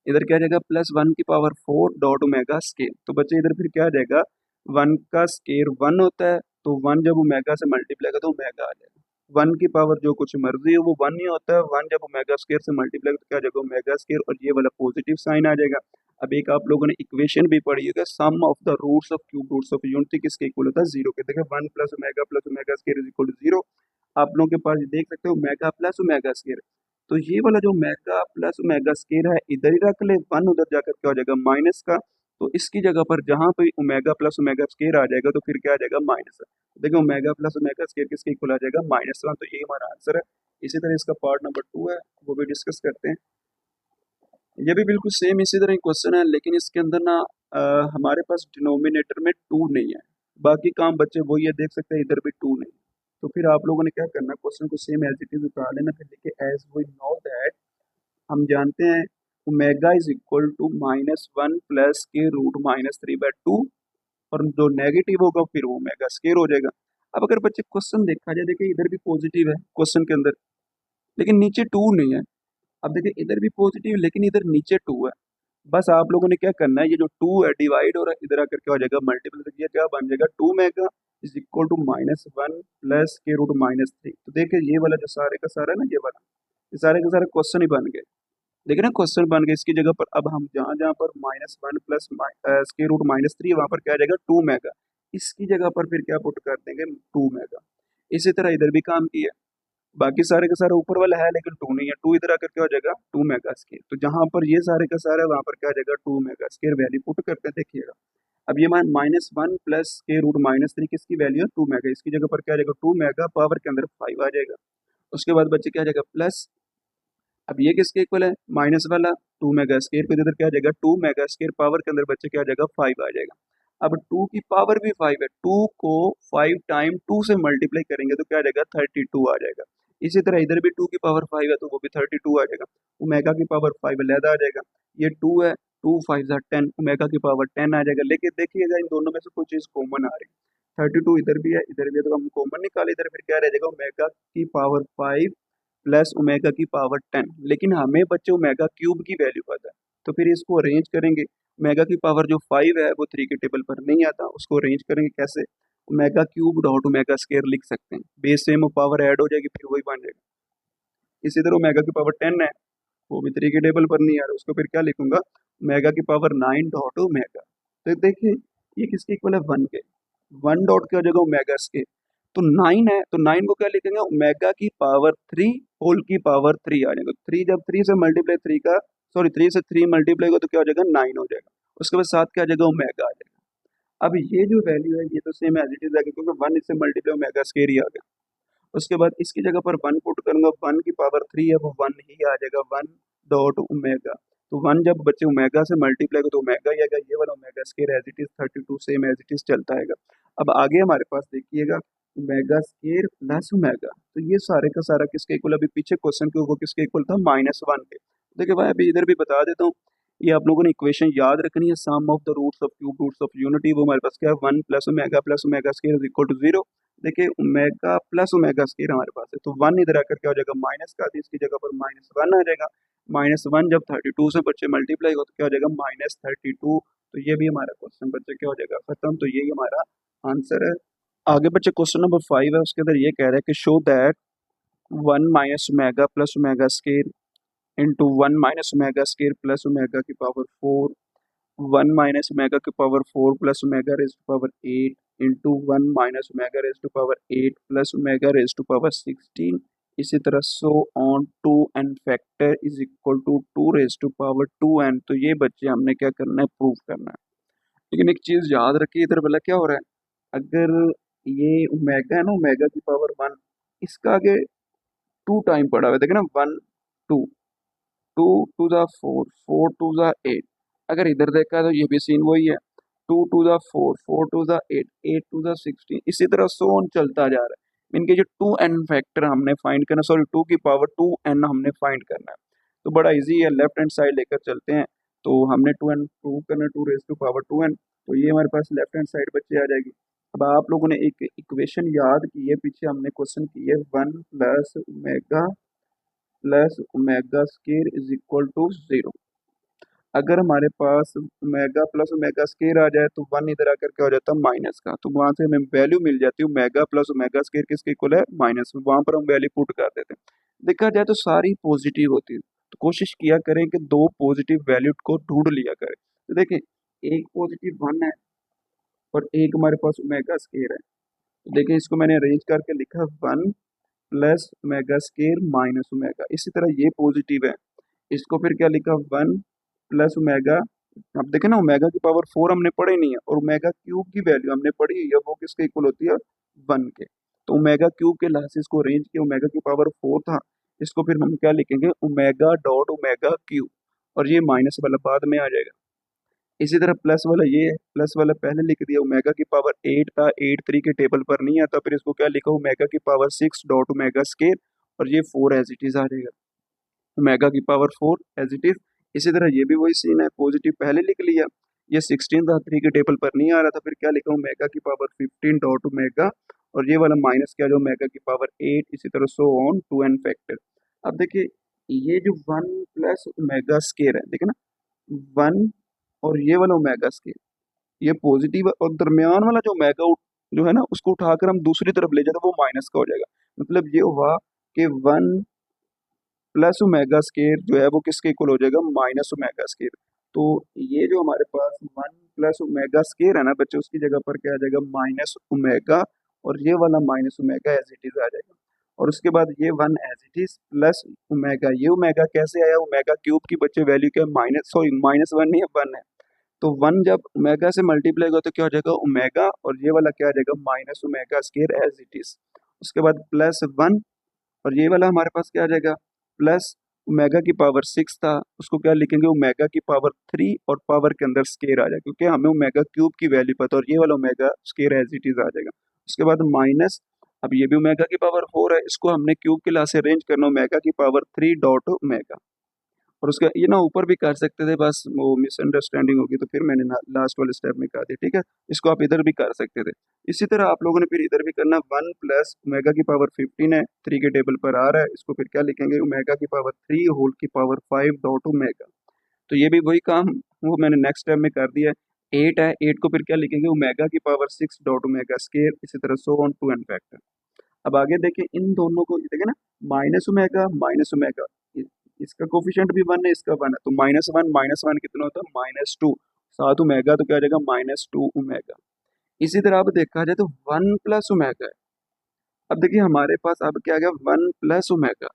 इधर क्या आ जाएगा प्लस 1 की पावर 4 डॉट ओमेगा स्केयर। तो बच्चे इधर फिर क्या आ जाएगा 1 का स्केयर 1 होता है, तो 1 जब ओमेगा से मल्टीप्लाई का तो ओमेगा आ जाएगा। 1 की पावर जो कुछ मर्जी हो वो 1 ही होता है, 1 जब ओमेगा स्केयर से मल्टीप्लाई तो क्या आ जाएगा ओमेगा स्केयर, और ये वाला पॉजिटिव साइन आ जाएगा। अब एक आप लोगों ने इक्वेशन भी पढ़ी है, sum of the roots of cube roots of unity किसके इक्वल होता है 0 के। देखिए 1 plus omega square is equal to 0। आप लोगों के पास देख सकते हो ओमेगा प्लस ओमेगा स्केयर, तो ये वाला जो ओमेगा प्लस ओमेगा स्केयर है इधर ही रख ले, 1 उधर जाकर क्या हो जाएगा माइनस का। तो इसकी जगह पर जहां पे ओमेगा प्लस ओमेगा स्केयर आ जाएगा तो फिर क्या आ जाएगा माइनस। देखो ओमेगा प्लस ओमेगा स्केयर किसके इक्वल आ जाएगा -1। तो ये हमारा आंसर है। इसी तरह इसका पार्ट नंबर 2 है, वो भी डिस्कस करते हैं। ये भी बिल्कुल सेम इसी तरह क्वेश्चन है, लेकिन इसके अंदर ना हमारे पास डिनोमिनेटर में 2 नहीं है, बाकी काम बच्चे वही है, देख सकते हैं इधर भी 2 नहीं। तो फिर आप लोगों ने क्या करना, क्वेश्चन को सेम एज इट इज उतार लेना, फिर लिखे एज वी नो दैट, हम जानते हैं omega is equal to -1 plus के रूट -3/2, और जो नेगेटिव होगा फिर वो ओमेगा स्केयर हो जाएगा। अब अगर बच्चे क्वेश्चन देखा जाए, देखिए इधर भी पॉजिटिव है क्वेश्चन के अंदर, लेकिन नीचे 2 नहीं है। अब देखिए इधर भी पॉजिटिव लेकिन इधर नीचे 2 है। बस आप लोगों ने क्या करना है, ये जो 2 है डिवाइड हो रहा है, इधर आकर क्या हो जाएगा मल्टीपल, तो ये क्या बन जाएगा 2 omega is equal to -1 plus के रूट -3। तो देखिए ये वाला जो सारे का सारा है ना, ये वाला, ये सारे के सारे क्वेश्चन ही बन गए। देखिए ना क्वेश्चन बन गए। इसकी जगह पर अब हम जहाँ जहाँ पर -1 प्लस स्क्वायर रूट -3 वहाँ पर क्या आ जाएगा 2 मेगा। इसकी जगह पर फिर क्या पुट कर देंगे 2 मेगा। इसी तरह इधर भी काम किया, बाकी सारे का सारा ऊपर वाला है लेकिन 2 नहीं है, 2 इधर आकर क्या हो जाएगा 2 मेगा स्केयर। तो जहाँ पर ये सारे का सारा है वहाँ पर क्या आ जाएगा 2 मेगा स्केयर वैल्यू पुट करते हैं। देखिएगा अब ये -1 प्लस के रूट -3 किसकी वैल्यू है 2 मेगा, इसकी जगह पर क्या आ जाएगा 2 मेगा पावर के अंदर 5 आ जाएगा। उसके बाद बच्चे क्या आ जाएगा प्लस, अब ये किसके इक्वल है माइनस वाला 2 मेगा स्केयर, फिर इधर क्या आ जाएगा 2 मेगा स्केयर पावर के अंदर बच्चे क्या आ जाएगा 5 आ जाएगा। अब 2 की पावर भी 5 है, 2 को 5 टाइम 2 से मल्टीप्लाई करेंगे तो क्या आ जाएगा 32 आ जाएगा। इसी तरह इधर भी 2 की पावर 5 है तो वो भी 32 आ जाएगा। ओमेगा की पावर 5 अलहदा आ जाएगा। ये 2 है, 2 5 10, ओमेगा की पावर 10 आ जाएगा। लेकिन देखिएगा इन दोनों में से कोई चीज़ कॉमन आ रही है, 32 इधर भी है इधर भी है, तो हम कॉमन निकाले, इधर फिर क्या रह जाएगा ओमेगा की पावर 5 प्लस ओमेगा की पावर 10। लेकिन हमें बच्चे ओमेगा क्यूब की वैल्यू पता है, तो फिर इसको अरेंज करेंगे। ओमेगा की पावर जो 5 है वो 3 के टेबल पर नहीं आता, उसको अरेंज करेंगे कैसे, omega cube dot omega square लिख सकते हैं, बेस सेम पावर ऐड हो जाएगी फिर वही बन जाएगा। इसी तरह ओमेगा की पावर 10 है, वो भी 3 के टेबल पर नहीं आ रहा, उसको फिर क्या लिखूंगा ओमेगा की पावर 9 डॉट ओमेगा। तो देखिए ये किसके इक्वल है 1 के, 1 डॉट की हो जाएगा ओमेगा स्केयर। तो 9 है तो 9 को क्या लिखेंगे ओमेगा की पावर 3 होल की पावर 3 आ जाएगा। 3 जब 3 से मल्टीप्लाई 3 का, सॉरी 3 से 3 मल्टीप्लाई होगा तो क्या हो जाएगा 9 हो जाएगा। उसके बाद 7 क्या आ जाएगा ओमेगा आ जाएगा। अब ये जो वैल्यू है ये तो सेम एज इट इज आएगा क्योंकि 1 इससे मल्टीप्लाई ओमेगा स्केयर ही आ गया। उसके बाद इसकी जगह पर 1 पुट करूंगा, 1 की पावर 3 है वो 1 ही आ जाएगा, 1 डॉट ओमेगा। तो 1 जब बच्चे ओमेगा से मल्टीप्लाई हो तो ओमेगा ही आएगा, ये वाला omega square as it is 32 same as it is चलता है। अब आगे हमारे पास देखिएगा ओमेगा स्केयर प्लस ओमेगा, तो ये सारे का सारा किसके इक्वल, अभी पीछे क्वेश्चन के वो किसके इक्वल था -1 के। देखिए भाई अभी इधर भी बता देता हूँ, ये आप लोगों ने इक्वेशन याद रखनी है, sum of the roots of cube roots of unity, वो हमारे पास क्या है 1 plus omega square is equal to 0। देखिए ओमेगा प्लस ओमेगा स्केयर हमारे पास है तो 1 इधर आकर क्या हो जाएगा माइनस का, तो इसकी जगह पर -1 आ जाएगा। -1 जब 32 से बच्चे मल्टीप्लाई हो तो क्या हो जाएगा -32। तो ये भी हमारा क्वेश्चन बच्चे क्या हो जाएगा खत्म, तो यही हमारा आंसर है। आगे बच्चे क्वेश्चन नंबर 5 है, उसके अंदर ये कह रहा है कि show that 1 minus omega plus omega square into 1 minus omega square plus omega की पावर 4, 1 माइनस ओमेगा की power 4 plus omega raise to power 8 into 1 minus omega raise to power 8 plus omega raise to power 16। इसी तरह so on 2n factor is equal to 2 raise to power 2n। तो ये बच्चे हमने क्या करना है प्रूव करना है। लेकिन एक चीज़ याद रखिए इधर भला क्या हो रहा है, अगर ये ओमेगा है ना ओमेगा की पावर 1, इसका आगे 2 टाइम पड़ा हुआ है, देखिए ना 1 2, 2 टू ज़ा 4, 4 टू ज़ा 8। अगर इधर देखा तो ये भी सीन वही है, 2 टू ज़ा 4, 4 टू ज़ा 8, 8 टू ज़ा 16, इसी तरह सो ऑन चलता जा रहा है। इनके जो 2n फैक्टर हमने फाइंड करना, सॉरी 2 की पावर 2n हमने फाइंड करना है। तो बड़ा इजी है, लेफ्ट हैंड साइड लेकर चलते हैं। तो हमने 2n प्रूव करना, 2 रेज टू पावर 2n, तो ये हमारे पास लेफ्ट हैंड साइड बच्चे आ जाएगी। अब आप लोगों ने एक इक्वेशन याद की है, पीछे हमने क्वेश्चन की है 1 plus omega square is equal to 0। अगर हमारे पास ओमेगा प्लस ओमेगा स्केयर आ जाए तो 1 इधर आकर क्या हो जाता है माइनस का, तो वहां से हमें वैल्यू मिल जाती है ओमेगा प्लस ओमेगा स्केयर किसके इक्वल है माइनस, वहां पर हम वैल्यू पुट कर देते हैं। देखा जाए तो सारी पॉजिटिव होती है, तो कोशिश किया करें कि 2 पॉजिटिव वैल्यू को ढूंढ लिया करें। तो देखें एक पॉजिटिव 1 है और एक हमारे पास ओमेगा स्केयर है, तो देखें इसको मैंने अरेंज करके लिखा 1 plus omega square minus omega. इसी तरह ये पॉजिटिव है, इसको फिर क्या लिखा 1 प्लस ओमेगा। अब देखें ना ओमेगा की पावर 4 हमने पढ़ी नहीं है और ओमेगा क्यूब की वैल्यू हमने पढ़ी है, वो किसके इक्वल होती है 1 के। तो ओमेगा क्यूब के लास्ट इसको रेंज के ओमेगा की पावर 4 था, इसको फिर हम क्या लिखेंगे ओमेगा डॉट ओमेगा क्यूब, और ये माइनस वाला बाद में आ जाएगा। इसी तरह प्लस वाला ये है, प्लस वाला पहले लिख दिया, ओमेगा की पावर 8 था, 8 3 के टेबल पर नहीं आता, फिर इसको क्या लिखा ओमेगा की पावर 6 डॉट ओमेगा स्केयर, और ये 4 एज इट इज आ जाएगा ओमेगा की पावर 4 एज इट इज। इसी तरह ये भी वही सीन है, पॉजिटिव पहले लिख लिया, ये 16 था 3 के टेबल पर नहीं आ रहा था, फिर क्या लिखा ओमेगा की पावर 15 डॉट ओमेगा, और ये वाला माइनस क्या जो ओमेगा की पावर 8, इसी तरह सो ऑन 2n फैक्टर। अब देखिए ये जो 1 प्लस ओमेगा स्केयर है, देखिए ना वन और ये वाला ओमेगा स्केयर, ये पॉजिटिव है, और दरमियान वाला जो ओमेगा जो है ना उसको उठाकर हम दूसरी तरफ ले जाए तो वो माइनस का हो जाएगा। मतलब ये हुआ कि वन प्लस ओमेगा स्केयर जो है वो किसके इक्वल हो जाएगा, माइनस ओमेगा स्केयर। तो ये जो हमारे पास वन प्लस ओमेगा स्केयर है ना बच्चे, उसकी जगह पर क्या आ जाएगा, माइनस ओमेगा, और ये वाला minus omega as it is आ जाएगा। और उसके बाद ये one as it is plus omega, ये ओमेगा कैसे आया, ओमेगा क्यूब की बच्चे वैल्यू क्या है, माइनस, सॉरी माइनस वन नहीं है, वन है। तो वन जब ओमेगा से मल्टीप्लाई होगा तो क्या हो जाएगा, ओमेगा, और ये वाला क्या आ जाएगा, minus omega square as it is. उसके बाद प्लस वन, और ये वाला हमारे पास क्या आ जाएगा, प्लस ओमेगा की पावर सिक्स था, उसको क्या लिखेंगे, ओमेगा की पावर थ्री, और पावर के अंदर स्केयर आ जाएगा क्योंकि हमें ओमेगा क्यूब की वैल्यू पता है, और ये वाला omega square as it is आ जाएगा। उसके बाद माइनस, अब ये भी ओमेगा की पावर फोर है, इसको हमने क्यूब के लास्ट से अरेंज करना, ओमेगा की पावर थ्री डॉट ओमेगा। और उसका ये ना ऊपर भी कर सकते थे, बस वो मिसअंडरस्टैंडिंग होगी तो फिर मैंने लास्ट वाले स्टेप में कर दिया, ठीक है। इसको आप इधर भी कर सकते थे। इसी तरह आप लोगों ने फिर इधर भी करना, वन प्लस ओमेगा की पावर फिफ्टीन है, थ्री के टेबल पर आ रहा है, इसको फिर क्या लिखेंगे, ओमेगा की पावर थ्री होल की पावर फाइव डॉट ओमेगा। तो ये भी वही काम वो मैंने नेक्स्ट स्टेप में कर दिया है। एट है, एट को फिर क्या लिखेंगे, ओमेगा की power six dot omega square, इसी तरह so on to n factor. अब आगे देखें इन दोनों को, देखें ना, माइनस ओमेगा, इसका कोफिशिएंट भी वन है, इसका वन है, तो माइनस वन कितना होता है, माइनस टू, साथ ओमेगा तो क्या आ जाएगा, माइनस टू ओमेगा। इसी तरह अब देखा जाए तो वन प्लस ओमेगा है। अब देखिए हमारे पास अब क्या आ गया, वन प्लस ओमेगा,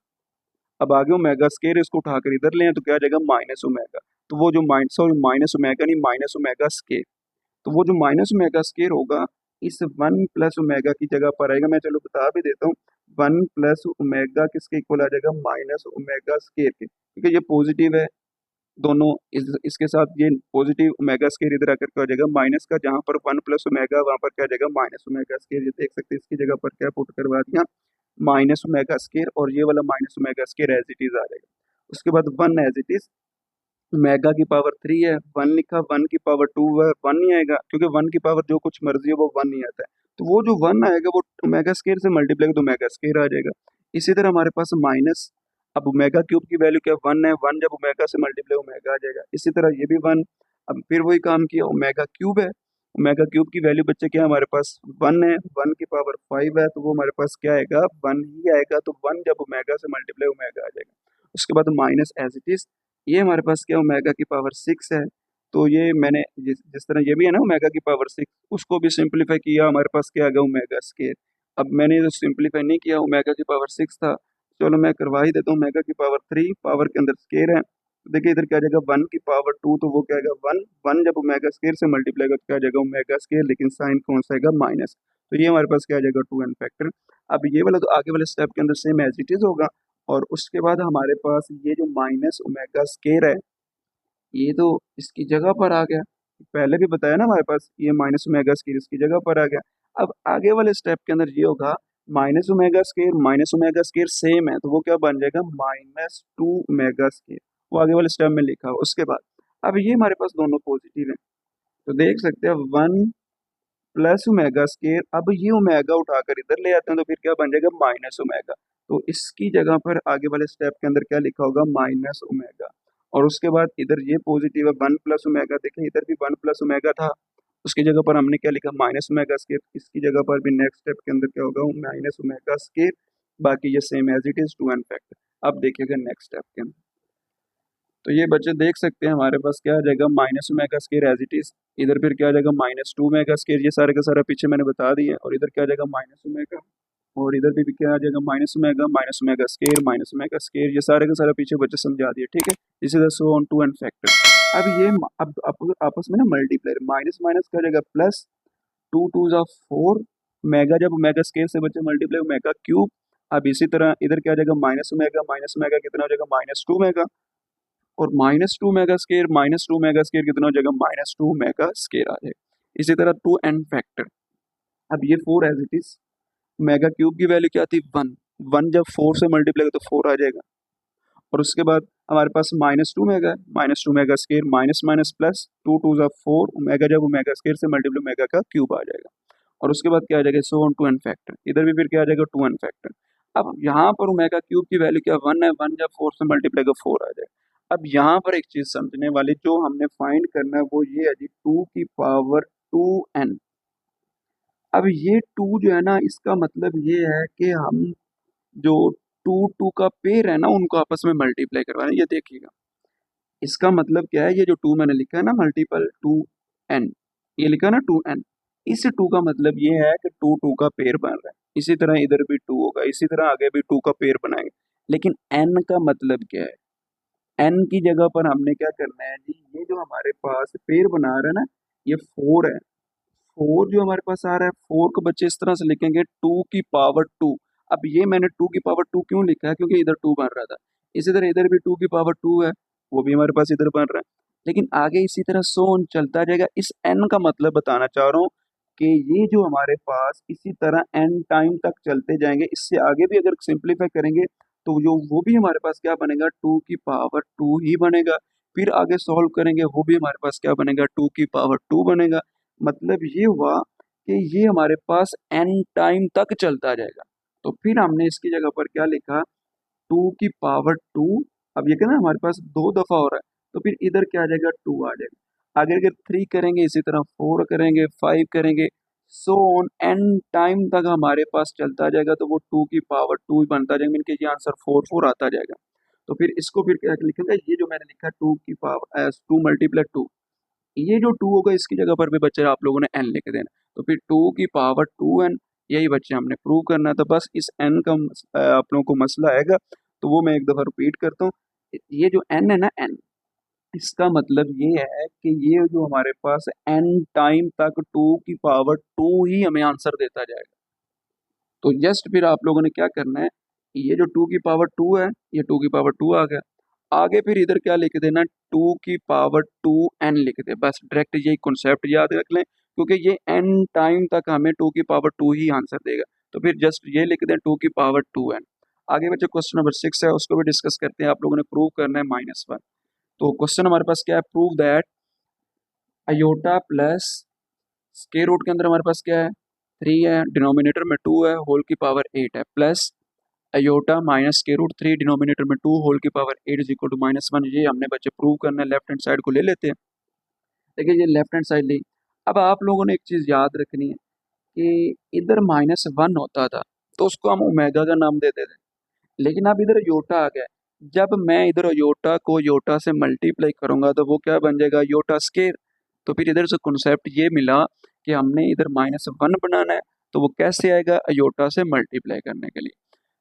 अब आगे ओमेगा स्केयर, इसको उठाकर इधर ले आए तो क्या आ जाएगा, माइनस ओमेगा। तो वो जो सॉरी माइनस ओमेगा नहीं, माइनस ओमेगा स्केयर, तो वो जो माइनस ओमेगा स्केयर होगा इस वन प्लस ओमेगा की जगह पर आएगा। मैं चलो बता भी देता हूँ, वन प्लस ओमेगा किसके इक्वल आ जाएगा, माइनस ओमेगा स्केयर के, क्योंकि ये पॉजिटिव है दोनों, इसके साथ ये पॉजिटिव ओमेगा स्केयर इधर आकर क्या हो जाएगा, माइनस का, जहाँ पर वन प्लस ओमेगा वहाँ पर क्या आ जाएगा, माइनस ओमेगा स्केयर। ये देख सकते हैं इसकी जगह पर क्या पुट करवा दिया, माइनस ओमेगा स्केयर, और ये वाला minus omega square as it is आ जाएगा। उसके बाद one as it is, omega की पावर थ्री है, वन लिखा, वन की पावर टू है, वन नहीं आएगा क्योंकि वन की पावर जो कुछ मर्जी है वो वन नहीं आता है। तो वो जो वन आएगा वो ओमेगा स्केयर से मल्टीप्लाई तो ओमेगा स्केयर आ जाएगा। इसी तरह हमारे पास माइनस, अब ओमेगा क्यूब की वैल्यू क्या, वन है, वन जब ओमेगा से मल्टीप्लाई ओमेगा आ जाएगा। इसी तरह ये भी वन, अब फिर वही काम किया, ओमेगा क्यूब है, ओमेगा क्यूब की वैल्यू बच्चे क्या है हमारे पास, वन है, वन की पावर फाइव है, तो वो हमारे पास क्या आएगा, वन ही आएगा। तो वन जब ओमेगा से मल्टीप्लाई ओमेगा आ जाएगा। उसके बाद माइनस एज इट इज, ये हमारे पास क्या, ओमेगा की पावर सिक्स है, तो ये मैंने जिस तरह ये भी है ना ओमेगा की पावर सिक्स, उसको भी सिंपलीफाई किया, हमारे पास क्या आ गया, ओमेगा स्केयर। अब मैंने जो सिंपलीफाई नहीं किया, ओमेगा की पावर सिक्स था, चलो मैं करवा ही देता हूँ, ओमेगा की पावर थ्री, पावर के अंदर स्केयर है, तो देखिए इधर क्या आ जाएगा, वन की पावर टू, तो वो क्या आएगा, वन, वन जब ओमेगा स्केयर से मल्टीप्लाई करके क्या आ जाएगा, ओमेगा स्केयर, लेकिन साइन कौन सा आएगा, माइनस। तो ये हमारे पास क्या आ जाएगा, टू एन फैक्टर। अब ये वाला तो आगे वाले स्टेप के अंदर सेम एज इट इज होगा। और उसके बाद हमारे पास ये जो माइनस ओमेगा स्केयर है, ये तो इसकी जगह पर आ गया, पहले भी बताया ना हमारे पास, ये माइनस ओमेगा स्केयर इसकी जगह पर आ गया। अब आगे वाले स्टेप के अंदर ये होगा, माइनस ओमेगा स्केयर सेम है, तो वो क्या बन जाएगा, माइनस टू ओमेगा स्केयर, वो आगे वाले स्टेप में लिखा हो। उसके बाद अब ये हमारे पास दोनों पॉजिटिव है, तो देख सकते हैं वन प्लस ओमेगा स्केयर, अब ये ओमेगा उठाकर इधर ले आते हैं तो फिर क्या बन जाएगा, माइनस ओमेगा। तो इसकी जगह पर आगे वाले स्टेप के अंदर क्या लिखा होगा, माइनस ओमेगा। और उसके बाद इधर ये पॉजिटिव है, वन प्लस ओमेगा, देखें इधर भी वन प्लस ओमेगा था, उसकी जगह पर हमने क्या लिखा, माइनस ओमेगा स्केयर। इसकी जगह पर भी नेक्स्ट स्टेप के अंदर क्या होगा, माइनस ओमेगा स्केयर, बाकी ये same as it is to n factor. अब देखिएगा नेक्स्ट स्टेप के अंदर, तो ये बच्चे देख सकते हैं हमारे पास क्या आ जाएगा, minus omega square as it is, इधर फिर क्या आ जाएगा, माइनस टू ओमेगा स्केयर, ये सारे का सारा पीछे मैंने बता दिया, और इधर क्या आ जाएगा, माइनस ओमेगा, और इधर भी क्या आ जाएगा, minus omega square, minus omega square, ये सारे का सारा पीछे बच्चे समझा दिए, ठीक है। इसी तरह so on to n factor. अब ये अब आपस में ना मल्टीप्लाई, माइनस माइनस क्या हो जाएगा, प्लस, टू टू जा फोर, ओमेगा जब ओमेगा स्केयर से बच्चे मल्टीप्लाई ओमेगा क्यूब। अब इसी तरह इधर क्या आ जाएगा, माइनस ओमेगा कितना हो जाएगा, माइनस टू ओमेगा, और माइनस टू मेगा स्केयर कितना हो जाएगा, माइनस टू मेगा स्केयर आ जाएगा। इसी तरह टू एन फैक्टर, अब ये four as it is, omega cube की वैल्यू क्या थी, वन, वन जब फोर से मल्टीप्लाई तो फोर आ जाएगा। और उसके बाद हमारे पास minus two omega square, minus minus plus, two two जा फोर, ओमेगा जब ओमेगा स्केयर से मल्टीप्लाई ओमेगा का क्यूब आ जाएगा। और उसके बाद क्या आ जाएगा, so on to n factor, इधर भी फिर क्या आ जाएगा, टू एन फैक्टर। अब यहाँ पर ओमेगा क्यूब की वैल्यू क्या, वन है, वन जब फोर से मल्टीप्लाई का फोर आ जाएगा। अब यहाँ पर एक चीज समझने वाली जो हमने फाइंड करना है वो ये है जी 2 की पावर 2n। अब ये 2 जो है ना इसका मतलब ये है कि हम जो 2 का पेयर है ना उनको आपस में मल्टीप्लाई करवाना है। ये देखिएगा इसका मतलब क्या है, ये जो 2 मैंने लिखा है ना मल्टीपल 2n, ये लिखा ना 2n, इस 2 का मतलब ये है कि 2 का पेयर बन रहा है। इसी तरह इधर भी 2 होगा, इसी तरह आगे भी 2 का पेयर बनाएंगे। लेकिन n का मतलब क्या है, n की जगह पर हमने क्या करना है जी, ये जो हमारे पास पेयर बना रहा है ना ये 4 है। 4 जो हमारे पास आ रहा है 4 को बच्चे इस तरह से लिखेंगे 2 की पावर 2। अब ये मैंने 2 की पावर 2 क्यों लिखा है, क्योंकि इधर 2 बन रहा था। इसी तरह इधर भी 2 की पावर 2 है, वो भी हमारे पास इधर बन रहा है। लेकिन आगे इसी तरह सो ऑन चलता जाएगा। इस n का मतलब बताना चाह रहा हूँ कि ये जो हमारे पास इसी तरह n टाइम तक चलते जाएंगे। इससे आगे भी अगर सिंप्लीफाई करेंगे तो जो वो भी हमारे पास क्या बनेगा 2 की पावर 2 ही बनेगा। फिर आगे सॉल्व करेंगे वो भी हमारे पास क्या बनेगा 2 की पावर 2 बनेगा। मतलब ये हुआ कि ये हमारे पास n टाइम तक चलता जाएगा। तो फिर हमने इसकी जगह पर क्या लिखा 2 की पावर 2। अब ये कहना हमारे पास 2 दफा हो रहा है तो फिर इधर क्या आ जाएगा 2 आ जाएगा। आगे अगर 3 करेंगे इसी तरह 4 करेंगे 5 करेंगे सो ऑन n टाइम तक हमारे पास चलता जाएगा तो वो 2 की पावर 2 ही बनता जाएगा। मीन के ये आंसर 4 आता जाएगा। तो फिर इसको फिर क्या लिखेंगे, ये जो मैंने लिखा 2 ये जो 2 होगा इसकी जगह पर भी बच्चे आप लोगों ने n लिख देना। तो फिर 2 की पावर 2n, यही बच्चे हमने प्रूव करना है। तो बस इस n का आप लोगों को मसला आएगा तो वो मैं एक दफा रिपीट करता हूँ। ये जो n है ना n, इसका मतलब ये है कि ये जो हमारे पास n टाइम तक 2 की पावर 2 ही हमें आंसर देता जाएगा। तो जस्ट फिर आप लोगों ने क्या करना है, ये जो 2 की पावर 2 है ये 2 की पावर 2 आ गया। आगे फिर इधर क्या लिख देना 2 की पावर 2n लिख दे, बस डायरेक्ट यही कॉन्सेप्ट याद रख लें क्योंकि ये n टाइम तक हमें 2 की पावर 2 ही आंसर देगा। तो फिर जस्ट ये लिख दें 2 की पावर 2n। आगे बच्चे क्वेश्चन नंबर 6 है, उसको भी डिस्कस करते हैं। आप लोगों ने प्रूव करना है -1। तो क्वेश्चन हमारे पास क्या है, prove that iota plus square root के अंदर हमारे पास क्या है 3 है, डिनोमिनेटर में 2 है, होल की पावर 8 है, plus iota minus square root 3 denominator में 2 होल की पावर 8 इज इक्वल टू -1। ये हमने बच्चे प्रूव करना है। लेफ्ट हैंड साइड को ले लेते हैं। देखिए ये लेफ्ट हैंड साइड ली। अब आप लोगों ने एक चीज़ याद रखनी है कि इधर -1 होता था तो उसको हम ओमेगा का नाम देते थे। लेकिन अब इधर योटा आ गया। जब मैं इधर योटा को योटा से मल्टीप्लाई करूंगा तो वो क्या बन जाएगा योटा स्केयर। तो फिर इधर से कॉन्सेप्ट ये मिला कि हमने इधर -1 बनाना है। तो वो कैसे आएगा, अयोटा से मल्टीप्लाई करने के लिए।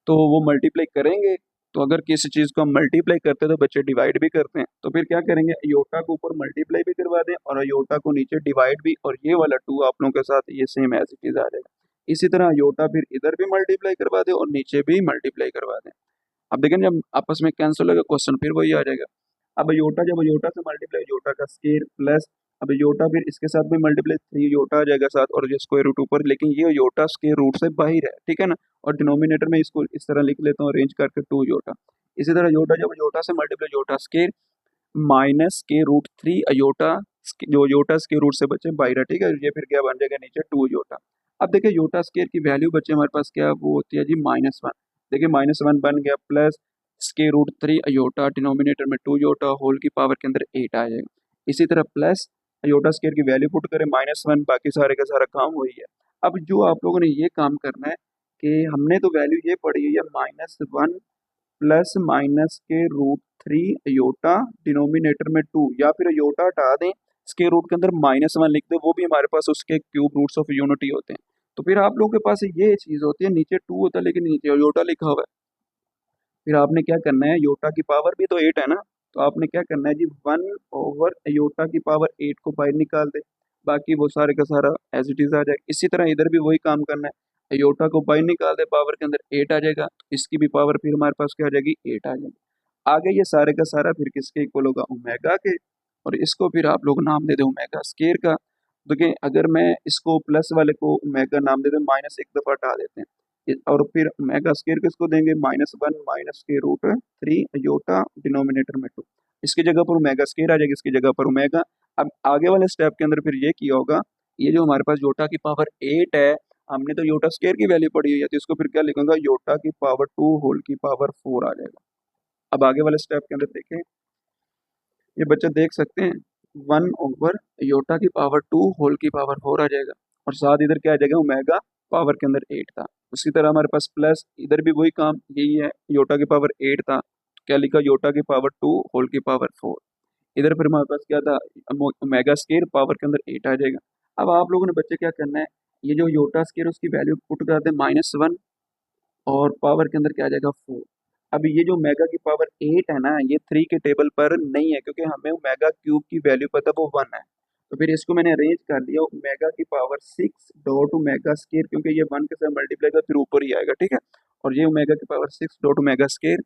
तो वो मल्टीप्लाई करेंगे। तो अगर किसी चीज़ को हम मल्टीप्लाई करते हैं तो बच्चे डिवाइड भी करते हैं। तो फिर क्या करेंगे, अयोटा को ऊपर मल्टीप्लाई भी करवा दें और अयोटा को नीचे डिवाइड भी, और ये वाला 2 आप लोगों के साथ ये सेम एज इट इज आ जाएगा। इसी तरह अयोटा फिर इधर भी मल्टीप्लाई करवा दें और नीचे भी मल्टीप्लाई करवा दें। अब देखें जब आपस में कैंसिल होगा क्वेश्चन फिर वही आ जाएगा। अब योटा जब योटा से मल्टीप्लाई योटा का स्केयर प्लस अब योटा फिर इसके साथ भी मल्टीप्लाई 3 योटा आ जाएगा साथ और ये स्क्वायर रूट ऊपर, लेकिन ये योटा स्केयर रूट से बाहर है, ठीक है ना। और डिनोमिनेटर में इसको इस तरह लिख लेता हूँ अरेंज करके 2 योटा। इसी तरह योटा जब योटा से मल्टीप्लाई योटा स्केयर माइनस के रूट 3 अयोटा, जो योटा स्केयर रूट से बचे बाहर है, ठीक है। ये फिर क्या बन जाएगा नीचे 2 योटा। अब देखिए योटा स्केयर की वैल्यू बचे हमारे पास क्या वो होती है जी -1। देखिए -1 बन गया plus square root 3 iota denominator में 2 योटा होल की पावर के अंदर 8 आ जाएगा। इसी तरह प्लस अयोटा स्केयर की वैल्यू पुट करें -1, बाकी सारे का सारा काम वही है। अब जो आप लोगों ने ये काम करना है कि हमने तो वैल्यू ये पढ़ी है -1 प्लस माइनस के रूट 3 अयोटा डिनोमिनेटर में 2, या फिर अयोटा हटा दें स्केयर रूट के अंदर -1 लिख दें, वो भी हमारे पास उसके क्यूब रूट्स ऑफ यूनिटी होते हैं। तो फिर आप लोगों के पास ये चीज़ होती है, नीचे 2 होता है लेकिन नीचे अयोटा लिखा हुआ है। फिर आपने क्या करना है, योटा की पावर भी तो 8 है ना, तो आपने क्या करना है जी 1 ओवर अयोटा की पावर 8 को बाहर निकाल दे, बाकी वो सारे का सारा एज इट इज आ जाएगा। इसी तरह इधर भी वही काम करना है, अयोटा को बाहर निकाल दे पावर के अंदर 8 आ जाएगा, तो इसकी भी पावर फिर हमारे पास क्या आ जाएगी 8 आ जाएगी। आगे ये सारे का सारा फिर किसके इक्वल होगा ओमेगा के, और इसको फिर आप लोग नाम दे दे ओमेगा स्केयर का। देखिए अगर मैं इसको प्लस वाले को ओमेगा नाम दे दें, माइनस एक दफा हटा देते हैं और फिर ओमेगा स्केयर किसको देंगे -1 माइनस के रूट 3 अयोटा डिनोमिनेटर में 2। इसकी जगह पर ओमेगा स्केयर आ जाएगी, इसकी जगह पर ओमेगा। अब आगे वाले स्टेप के अंदर फिर ये किया होगा, ये जो हमारे पास योटा की पावर 8 है, हमने तो योटा स्केयर की वैल्यू पढ़ी हुई है, तो इसको फिर क्या लिखूंगा योटा की पावर 2 होल की पावर 4 आ जाएगा। अब आगे वाले स्टेप के अंदर देखें, ये बच्चे देख सकते हैं 1/योटा की पावर 2 होल की पावर 4 आ जाएगा, और साथ इधर क्या आ जाएगा, ओमेगा पावर के अंदर 8 था। उसी तरह हमारे पास प्लस इधर भी वही काम यही है, योटा की पावर 8 था तो क्या लिखा, योटा की पावर 2 होल की पावर 4। इधर फिर हमारे पास क्या था, ओमेगा स्केयर पावर के अंदर 8 आ जाएगा। अब आप लोगों ने बच्चे क्या करना है, ये जो योटा स्केयर उसकी वैल्यू पुट कर दे -1, और पावर के अंदर क्या आ जाएगा 4। अब ये जो ओमेगा की पावर 8 है ना, ये 3 के टेबल पर नहीं है, क्योंकि हमें ओमेगा क्यूब की वैल्यू पता वो 1 है। तो फिर इसको मैंने अरेंज कर लिया ओमेगा की पावर 6 डॉट ओमेगा स्केयर, क्योंकि ये 1 के साथ मल्टीप्लाई का फिर ऊपर ही आएगा, ठीक है। और ये ओमेगा की पावर 6 डॉट ओमेगा स्केयर,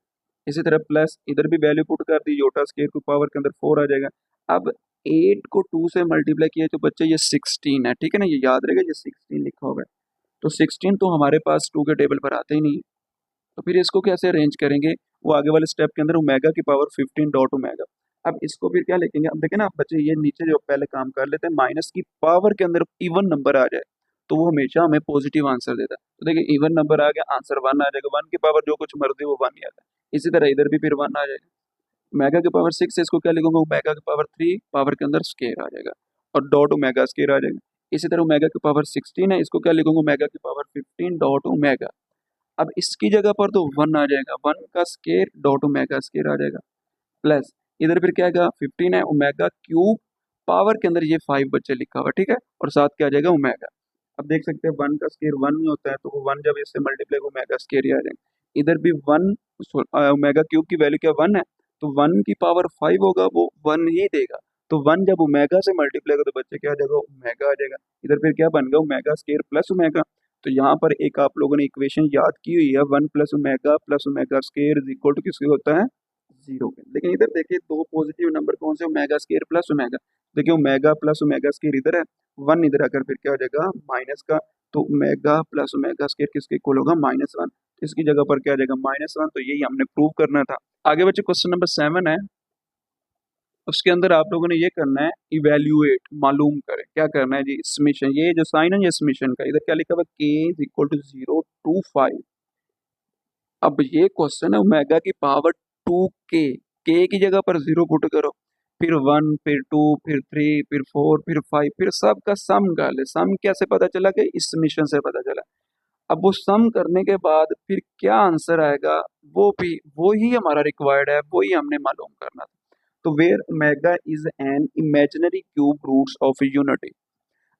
इसी तरह प्लस इधर भी वैल्यू पुट कर दी, योटा स्केयर को पावर के अंदर 4 आ जाएगा। अब 8 को 2 से मल्टीप्लाई किया तो बच्चे ये 16 है, ठीक है ना, ये याद रहेगा, ये 16 लिखा होगा। तो 16 तो हमारे पास 2 के टेबल पर आते ही नहीं है। तो फिर इसको कैसे अरेंज करेंगे, वो आगे वाले स्टेप के अंदर ओमेगा की पावर 15 डॉट ओमेगा। अब इसको फिर क्या लिखेंगे, अब देखें ना बच्चे, ये नीचे जो पहले काम कर लेते हैं, माइनस की पावर के अंदर इवन नंबर आ जाए तो वो हमेशा हमें पॉजिटिव आंसर देता है। तो देखिए इवन नंबर आ गया, आंसर 1 आ जाएगा, 1 की पावर जो कुछ मर्जी वो 1 ही आता है। इसी तरह इधर भी फिर 1 आ जाएगा। ओमेगा की पावर 6 है, इसको क्या लिखूंगा, ओमेगा की पावर 3 पावर के अंदर स्केयर आ जाएगा, और डॉट ओमेगा स्केयर आ जाएगा। इसी तरह ओमेगा की पावर 16 है, इसको क्या लिखूंगा, ओमेगा की पावर 15 डॉट ओमेगा। अब इसकी जगह पर तो 1 आ जाएगा, 1 का स्केयर डॉट ओमेगा स्केयर आ जाएगा, प्लस इधर फिर क्या आएगा, 15 है, ओमेगा क्यूब पावर के अंदर ये 5 बच्चे लिखा हुआ, ठीक है, और साथ क्या आ जाएगा, ओमेगा। अब देख सकते हैं 1 का स्केयर 1 में होता है, तो वो 1 जब इससे मल्टीप्लाई ओमेगा स्केयर ही आ जाएगा। इधर भी 1, ओमेगा क्यूब की वैल्यू क्या 1 है, तो 1 की पावर 5 होगा, वो 1 ही देगा। तो 1 जब ओमेगा से मल्टीप्लाई होगा तो बच्चे क्या आ जाएगा, ओमेगा आ जाएगा। इधर फिर क्या बन गया, ओमेगा स्केयर प्लस ओमेगा। तो यहाँ पर एक आप लोगों ने इक्वेशन याद की हुई है, 1 plus omega square is equal to किसके होता है, 0 के। लेकिन इधर देखिए दो पॉजिटिव नंबर कौन से, ओमेगा स्केयर प्लस ओमेगा। देखिए ओमेगा प्लस ओमेगा स्केयर इधर है, 1 इधर आकर फिर क्या हो जाएगा, माइनस का। तो ओमेगा प्लस ओमेगा स्केयर किसके इक्वल होगा, -1। इसकी जगह पर क्या आ जाएगा, -1। तो यही हमने प्रूव करना था। आगे बच्चे क्वेश्चन नंबर 7 है, उसके अंदर आप लोगों ने ये करना है, इवेल्युएट, मालूम करें। क्या करना है जी, समीशन, ये जो साइन है ये समीशन का, इधर क्या लिखा हुआ, k is equal to 0 to 5। अब ये क्वेश्चन है ओमेगा की पावर 2k, k की जगह पर 0 पुट करो, फिर 1, फिर 2, फिर 3, फिर 4, फिर 5, फिर सबका सम कर ले। सम कैसे पता चला, कि इस समीशन से पता चला। अब वो सम करने के बाद फिर क्या आंसर आएगा, वो भी वही हमारा रिक्वायर्ड है, वही हमने मालूम करना था। तो where omega is an imaginary cube roots of unity.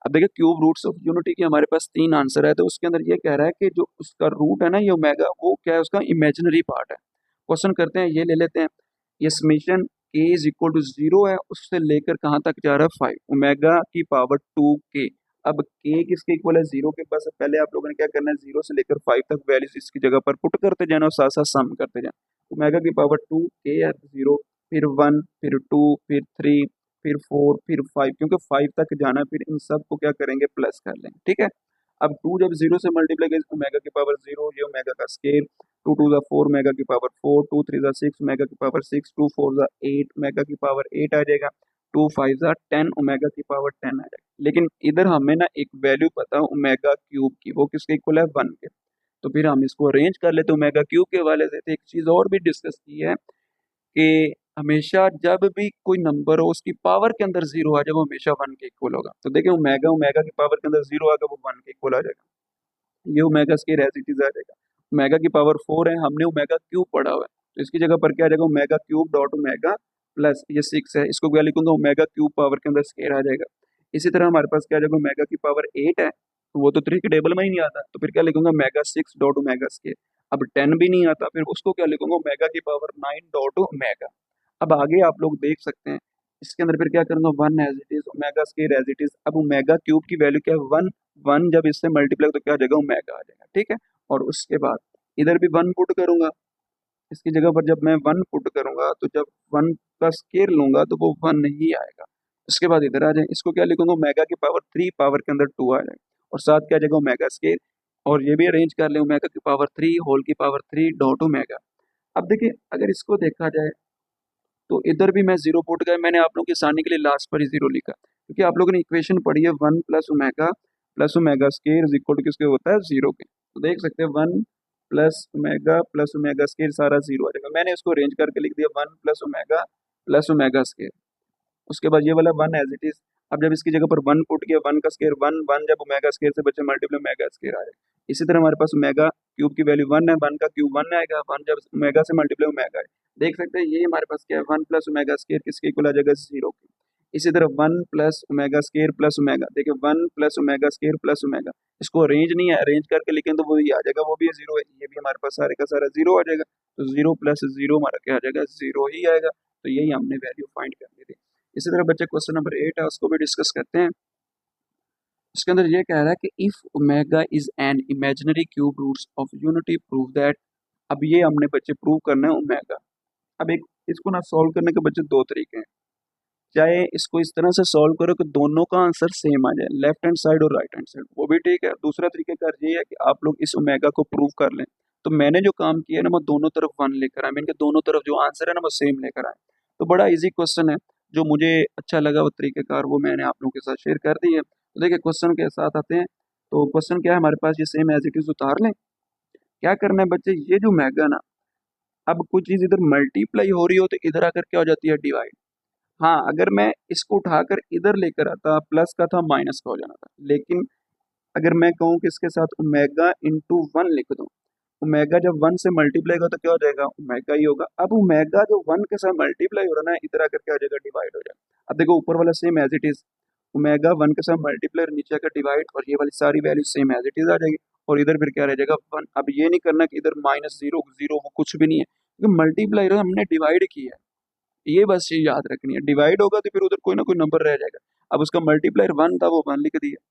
अब देखिए क्यूब रूट्स ऑफ यूनिटी की हमारे पास 3 आंसर है, तो उसके अंदर ये कह रहा है कि जो उसका रूट है ना, ये ओमेगा, वो क्या है, उसका इमेजिनरी पार्ट है। क्वेश्चन करते हैं, ये ले लेते हैं, ये summation k is equal to 0 है, उससे लेकर कहाँ तक जा रहा है, 5, ओमेगा की पावर 2k। अब k किसके इक्वल है, 0 के पास। पहले आप लोगों ने क्या करना है, 0 से लेकर 5 तक वैल्यूज इसकी जगह पर पुट करते जाना और साथ साथ सम करते जाना। ओमेगा की पावर 2k है, 0, फिर 1, फिर 2, फिर 3, फिर 4, फिर 5, क्योंकि 5 तक जाना है, फिर इन सब को क्या करेंगे, प्लस कर लेंगे, ठीक है। अब 2 जब 0 से मल्टीप्लाई करें, ओमेगा की पावर 0, ये ओमेगा का स्केयर, 2 2 4 ओमेगा की पावर 4, 2 3 6 ओमेगा की पावर 6, 2 4 8 ओमेगा की पावर 8 आ जाएगा, 2 5 10 ओमेगा की पावर 10 आ जाएगा। लेकिन इधर हमें ना एक वैल्यू पता है ओमेगा क्यूब की, वो किसके इक्वल है, 1 के। तो फिर हम इसको अरेंज कर लेते ओमेगा क्यूब के हवाले से। तो एक चीज और भी डिस्कस की है कि हमेशा जब भी कोई नंबर हो उसकी पावर के अंदर 0 आ जाए, वो हमेशा 1 के इक्वल होगा। तो देखिए ओमेगा, ओमेगा की पावर के अंदर 0 आ गया, वो 1 के इक्वल आ जाएगा। ये omega square as it is आ जाएगा। ओमेगा की पावर 4 है, हमने ओमेगा क्यूब पढ़ा हुआ है, तो इसकी जगह पर क्या आ जाएगा, omega cube dot omega plus ये 6 है, इसको क्या लिखूंगा, ओमेगा क्यूब पावर के अंदर स्क्वायर आ जाएगा। इसी तरह हमारे पास क्या आ जाएगा, ओमेगा की पावर 8 है, तो वो तो 3 के टेबल में ही नहीं आता, तो फिर क्या लिखूंगा, ओमेगा 6 डॉट ओमेगा स्क्वायर। अब 10 भी नहीं आता, फिर उसको क्या लिखूंगा, ओमेगा की पावर 9 डॉट ओमेगा। अब आगे आप लोग देख सकते हैं, इसके अंदर फिर क्या करूंगा, 1 as it is, omega square as it is. अब ओमेगा क्यूब की वैल्यू क्या है, 1, 1 जब इससे मल्टीप्लाई तो क्या आ जाएगा, ओमेगा आ जाएगा, ठीक है। और उसके बाद इधर भी 1 पुट करूंगा, इसकी जगह पर जब मैं 1 पुट करूंगा तो जब 1 का स्केयर लूंगा तो वो 1 ही आएगा। उसके बाद इधर आ जाए, इसको क्या लिखूंगा, ओमेगा की पावर 3 पावर के अंदर 2 आ जाएगा, और साथ क्या आ जाएगा, ओमेगा स्केयर। और ये भी अरेंज कर ले, ओमेगा की पावर 3 होल की पावर 3 डॉट ओमेगा। अब देखिए अगर इसको देखा जाए तो इधर भी मैं 0 पुट गया, मैंने आप लोगों की आसानी के लिए लास्ट पर ही 0 लिखा, क्योंकि आप लोगों ने इक्वेशन पढ़ी है 1 plus omega square is equal to किसके होता है, 0 के। तो देख सकते हैं 1 प्लस ओमेगा स्केयर सारा 0 आ जाएगा। मैंने इसको अरेंज करके लिख दिया 1 plus omega plus omega square. उसके बाद ये वाला वन एज इट इज। अब जब इसकी जगह पर वन पुट किया, वन का स्केयर वन, वन जब ओमेगा स्केयर से बचे मल्टीप्लाई ओमेगा स्केयर आएगा। इसी तरह हमारे पास ओमेगा क्यूब की वैल्यू वन है, वन का क्यूब वन आएगा, वन जब ओमेगा से मल्टीप्लाई ओमेगा है। देख सकते हैं ये हमारे पास क्या है, वन प्लस ओमेगा स्केयर किसके इक्वल आ जाएगा, जीरो की। इसी तरह one plus omega square plus omega, देखिए one plus omega square plus omega. इसको अरेंज नहीं है, अरेंज करके लिखें तो वो ही आ जाएगा, वो भी जीरो है, ये भी हमारे पास सारे का सारा जीरो आ जाएगा। तो जीरो प्लस जीरो हमारा क्या आ जाएगा, जीरो ही आएगा। तो यही हमने वैल्यू फाइंड करनी थी। इसी तरह बच्चे क्वेश्चन नंबर 8 है, उसको भी डिस्कस करते हैं। उसके अंदर ये कह रहा है कि if omega is an imaginary cube roots of unity prove that. अब ये हमने बच्चे प्रूव करना है ओमेगा। अब एक इसको ना सॉल्व करने के बच्चे दो तरीके हैं। चाहे इसको इस तरह से सॉल्व करो कि दोनों का आंसर सेम आ जाए, लेफ्ट हैंड साइड और राइट हैंड साइड, वो भी ठीक है। दूसरा तरीकेकार ये है कि आप लोग इस ओमेगा को प्रूव कर लें। तो मैंने जो काम किया है ना, वो दोनों तरफ वन लेकर आए, मैंने दोनों तरफ जो आंसर है ना वो सेम लेकर आए। तो बड़ा इजी क्वेश्चन है, जो मुझे अच्छा लगा वो तरीकेकार वो मैंने आप लोगों के साथ शेयर कर दी है। तो देखिए क्वेश्चन के साथ आते हैं। तो क्वेश्चन क्या है हमारे पास, ये सेम एज इट इज उतार लें। क्या करना है बच्चे, ये जो ओमेगा ना, अब कोई चीज इधर मल्टीप्लाई हो रही हो तो इधर आकर क्या हो जाती है, डिवाइड। हाँ, अगर मैं इसको उठाकर इधर लेकर आता, प्लस का था माइनस का हो जाना था। लेकिन अगर मैं कहूँ कि इसके साथ ओमेगा इंटू वन लिख दूँ, ओमेगा जब वन से मल्टीप्लाई होगा तो क्या हो जाएगा, ओमेगा ही होगा। अब ओमेगा जो वन के साथ मल्टीप्लाई हो रहा है ना, इधर आकर क्या हो जाएगा, डिवाइड हो जाएगा। अब देखो ऊपर वाला same as it is, omega one के साथ मल्टीप्लाई और नीचे आकर डिवाइड, और ये वाली सारी value same as it is आ जाएगी। और इधर फिर क्या रह जाएगा, वन। अब ये नहीं करना कि इधर माइनस जीरो जीरो, वो कुछ भी नहीं है, क्योंकि मल्टीप्लाई हमने डिवाइड किया है। ये बस चीज याद रखनी है, डिवाइड होगा तो फिर उधर कोई ना कोई नंबर रह जाएगा। अब उसका मल्टीप्लायर वन था, वो वन लिख दिया।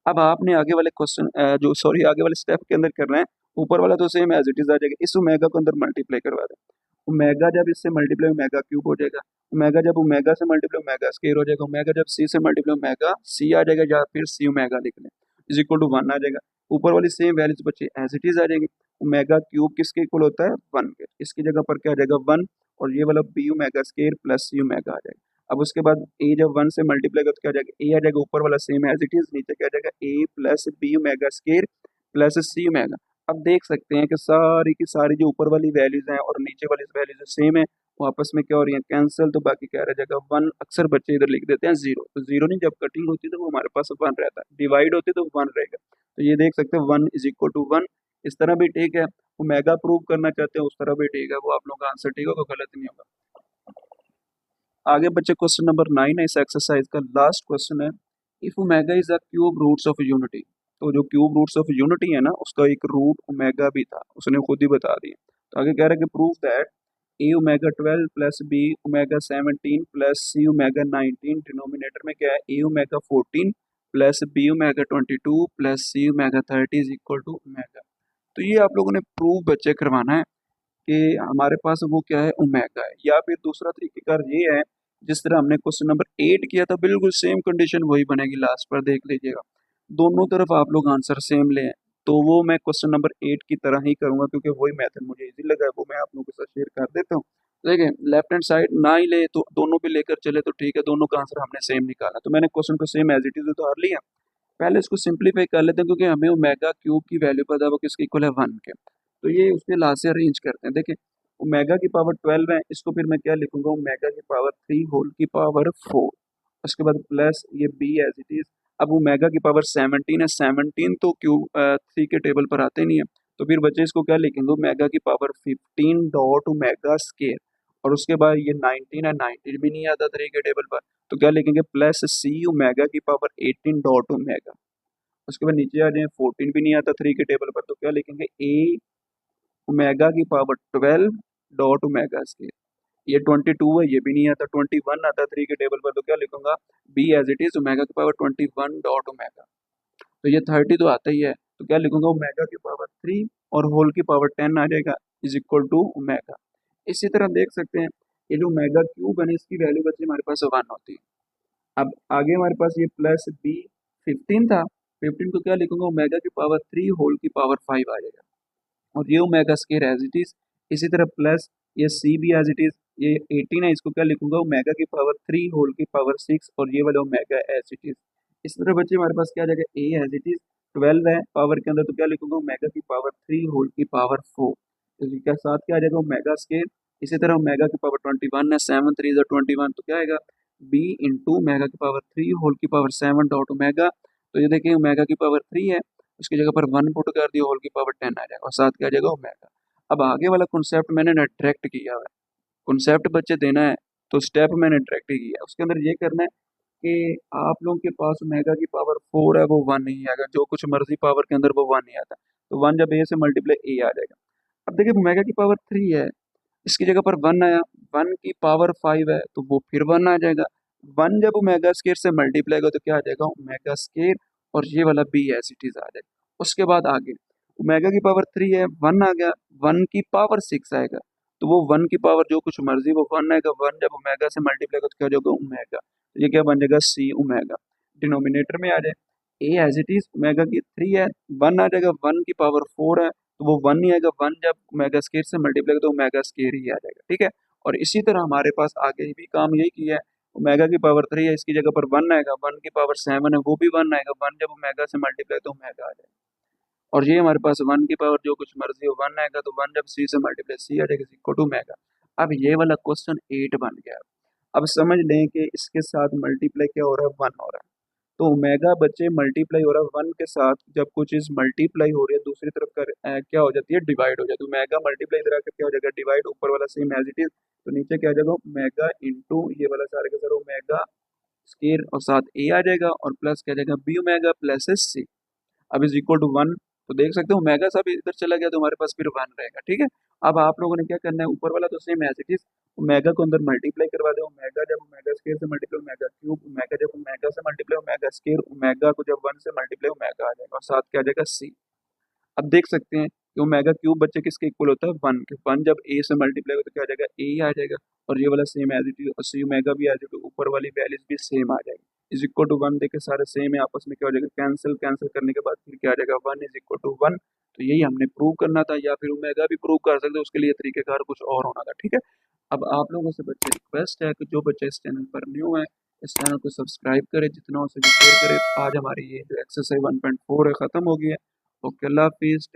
अब आपने आगे वाले क्वेश्चन जो सॉरी आगे वाले स्टेप के अंदर करना है, ऊपर वाला तो सेम एज इट इज आ जाएगा, इस ओमेगा को अंदर मल्टीप्लाई करवा दें। ओमेगा जब इससे मल्टीप्लाई ओमेगा क्यूब हो जाएगा, ओमेगा जब ओमेगा से मल्टीप्लाई ओमेगा स्क्वायर हो जाएगा, ओमेगा जब सी से मल्टीप्लाई ओमेगा सी आ जाएगा, या फिर सी ओमेगा लिख लें, इज इक्वल टू वन आ जाएगा। ऊपर वाली सेम वैल्यूज बच्चे एज इट इज आ जाएगी। ओमेगा क्यूब किसके इक्वल होता है, वन के, इसकी जगह पर क्या आ जाएगा, वन। और ये वाला B omega square plus c omega आ जाएगा। अब उसके बाद ए जब वन से मल्टीप्लाई कर तो क्या आ जाएगा, ए आ जाएगा, ऊपर वाला सेम एज इट इज, नीचे क्या आ जाएगा, a plus b omega square plus c omega. अब देख सकते हैं कि सारी की सारी जो ऊपर वाली वैल्यूज हैं और नीचे वाली वैल्यूज सेम है, वो आपस में क्या हो रही है, कैंसिल। तो बाकी क्या रह जाएगा, वन। अक्सर बच्चे इधर लिख देते हैं जीरो, तो जीरो नहीं, जब कटिंग होती है तो वो हमारे पास वन रहता है, डिवाइड होती है तो वन रहेगा। तो ये देख सकते हैं one is equal to one. इस तरह भी ठीक है, ओमेगा प्रूव करना चाहते हैं उस तरह भी ठीक है, वो आप लोगों का आंसर ठीक होगा, गलत नहीं होगा। आगे बच्चे क्वेश्चन नंबर 9 है इस एक्सरसाइज का, लास्ट क्वेश्चन है। If omega is a cube roots of unity. तो जो क्यूब रूट्स ऑफ यूनिटी है ना, उसका एक रूट ओमेगा भी था, उसने खुद ही बता दिया। तो आगे कह रहा है कि prove that a omega 12 plus b omega 17 plus c omega 19, denominator में क्या है, a omega 14 plus b omega 22 plus c omega 30 is equal to omega. तो ये आप लोगों ने प्रूव बच्चे करवाना है कि हमारे पास वो क्या है, ओमेगा है। या फिर दूसरा तरीकेकार ये है, जिस तरह हमने क्वेश्चन नंबर 8 किया था, बिल्कुल सेम कंडीशन वही बनेगी, लास्ट पर देख लीजिएगा। दोनों तरफ आप लोग आंसर सेम लें, तो वो मैं क्वेश्चन नंबर 8 की तरह ही करूंगा, क्योंकि वही मेथड मुझे इजी लगा है, वो मैं आप लोगों के साथ शेयर कर देता हूँ। देखिए लेफ्ट हैंड साइड ना ही ले तो दोनों पे लेकर चले तो ठीक है, दोनों का आंसर हमने सेम निकाला, तो मैंने क्वेश्चन को सेम एज इट इज उतार लिया। पहले इसको सिंप्लीफाई कर लेते हैं, क्योंकि हमें ओमेगा क्यूब की वैल्यू पता है वो किसके इक्वल है, वन के। तो ये उसके लास्ट से अरेंज करते हैं। देखिए ओमेगा की पावर 12 है, इसको फिर मैं क्या लिखूंगा, ओमेगा की पावर 3 होल की पावर 4। उसके बाद प्लस ये बी एज इट इज। अब ओमेगा की पावर 17 है, 17 तो क्यूब 3 के टेबल पर आते नहीं है, तो फिर बच्चे इसको क्या लिखेंगे, ओमेगा की पावर 15 डॉट ओमेगा स्केयर। और उसके बाद ये 19 है, 19 भी नहीं आता 3 के टेबल पर, तो क्या लिखेंगे, प्लस सी ओमेगा की पावर 18 डॉट ओमेगा। उसके बाद नीचे आ जाए, 14 भी नहीं आता 3 के टेबल पर, तो क्या लिखेंगे, ए ओमेगा की पावर 12 डॉट ओमेगा स्केयर। ये 22 है, ये भी नहीं आता, 21 आता 3 के टेबल पर, तो क्या लिखूंगा, b as it is, omega की पावर 21 डॉट ओमेगा। तो ये 30 तो आता ही है, तो क्या लिखूंगा, ओमेगा की पावर 3 और होल की पावर 10 आ जाएगा, इज इक्वल टू ओमेगा। इसी तरह देख सकते हैं, ये जो ओमेगा क्यूब है इसकी वैल्यू बच्चे हमारे पास 1 होती है। अब आगे हमारे पास ये प्लस बी 15 था, 15 को क्या लिखूंगा, ओमेगा की पावर 3 होल की पावर 5 आ जाएगा। और ये omega square as it is. इसी तरह प्लस ये सी भी एज इट इज, ये 18 है, इसको क्या लिखूंगा, ओमेगा की पावर 3 होल की पावर 6, और ये वाला ओमेगा एज इट इज। इस तरह बच्चे हमारे पास क्या आ जाएगा, ए एज इट इज, 12 है पावर के अंदर, तो क्या लिखूंगा, ओमेगा की पावर 3 होल की पावर 4। इसके साथ क्या आ जाएगा, ओमेगा स्केयर इसी तरह ओमेगा की पावर 21 है, 7 3 is 21, तो क्या आएगा b इंटू ओमेगा की पावर 3 होल की पावर 7 डॉट ओमेगा। तो ये देखिए ओमेगा की पावर 3 है, उसकी जगह पर 1 पुट कर दिया, होल की पावर 10 आ जाएगा और साथ क्या आ जाएगा ओमेगा। अब आगे वाला कॉन्सेप्ट मैंने डायरेक्ट किया हुआ है, कॉन्सेप्ट बच्चे देना है तो स्टेप मैंने डायरेक्ट ही किया। उसके अंदर ये करना है कि आप लोगों के पास ओमेगा की पावर 4 है वो 1 नहीं आएगा, जो कुछ मर्जी पावर के अंदर वो 1 नहीं आता, तो 1 जब ए से मल्टीप्लाई ए आ जाएगा। अब देखिए ओमेगा की पावर 3 है, इसकी जगह पर 1 आया, 1 की पावर 5 है तो वो फिर 1 आ जाएगा। 1 जब ओमेगा स्क्वायर से मल्टीप्लाई होगा तो क्या आ जाएगा ओमेगा स्क्वायर, और ये वाला बी एज इट इज आ जाएगा। उसके बाद आगे ओमेगा की पावर 3 है, 1 आ गया, 1 की पावर 6 आएगा, तो वो 1 की पावर जो कुछ मर्जी वो 1 आएगा, 1 जब ओमेगा से मल्टीप्लाई होगा तो क्या हो जाएगा ओमेगा, तो ये क्या बन जाएगा सी ओमेगा, डिनोमिनेटर में आ जाए। ए एज इट इज ओमेगा की 3 है, 1 आ जाएगा, 1 की पावर 4 है तो वो 1 ही आएगा, 1 जब ओमेगा स्क्वायर से मल्टीप्लाई तो ओमेगा स्क्वायर ही आ जाएगा, ठीक है। और इसी तरह हमारे पास आगे भी काम यही किया है, ओमेगा की पावर 3 है, इसकी जगह पर 1 आएगा, 1 की पावर 7 है वो भी 1 आएगा, 1 जब ओमेगा से मल्टीप्लाई तो ओमेगा आ जाएगा। और ये हमारे पास 1 की पावर जो कुछ मर्जी हो 1 आएगा, तो 1 जब सी से मल्टीप्लाई सी आ जाएगा इक्वल टू ओमेगा। अब ये वाला क्वेश्चन 8 बन गया। अब समझ लें कि इसके साथ मल्टीप्लाई क्या हो रहा है 1 हो रहा है, तो ओमेगा बच्चे मल्टीप्लाई हो रहा है 1 के साथ, जब कुछ चीज़ मल्टीप्लाई हो रही है दूसरी तरफ कर क्या हो जाती है डिवाइड हो जाती है, ओमेगा मल्टीप्लाई इधर आकर क्या हो जाएगा डिवाइड, ऊपर वाला सेम एज इट इज, तो नीचे क्या आ जाएगा ओमेगा इंटू ये वाला सारे के सारे ओमेगा स्क्वायर और साथ ए आ जाएगा और प्लस क्या आ जाएगा बी ओमेगा प्लस सी। अब इज इक्वल टू 1, तो देख सकते हो ओमेगा सब इधर चला गया तो हमारे पास फिर 1 रहेगा, ठीक है। अब आप लोगों ने क्या करना है, ऊपर वाला तो same as it is, omega को अंदर मल्टीप्लाई करवा दो, ओमेगा जब ओमेगा स्क्वायर से मल्टीप्लाई ओमेगा क्यूब, ओमेगा जब ओमेगा से मल्टीप्लाई ओमेगा स्क्वायर, ओमेगा को जब 1 से मल्टीप्लाई ओमेगा आ जाएगा और साथ क्या आ जाएगा सी। अब देख सकते हैं कि ओमेगा क्यूब बच्चे किसके इक्वल होता है 1 के, 1 जब ए से मल्टीप्लाई होता है तो क्या आ जाएगा ए आ जाएगा, और ये वाला सेम एज इट इज और सी ओमेगा भी एज इट इज, ऊपर वाली वैल्यूज भी सेम आ जाएगी, इज इक्वल टू 1 देखे सारे सेम है आपस में, क्या हो जाएगा कैंसिल, कैंसिल करने के बाद फिर क्या आ जाएगा 1 इज इक्वल टू 1। तो यही हमने प्रूव करना था, या फिर ओमेगा भी प्रूव कर सकते हो, उसके लिए तरीकेकार कुछ और होना था, ठीक है। अब आप लोगों से बच्चे रिक्वेस्ट है कि जो बच्चे इस चैनल पर न्यू है इस चैनल को सब्सक्राइब करें, जितना हो सके शेयर करें। आज हमारी ये जो एक्सरसाइज 1.4 है ख़त्म हो गई है। ओके, अल्लाह हाफिज़।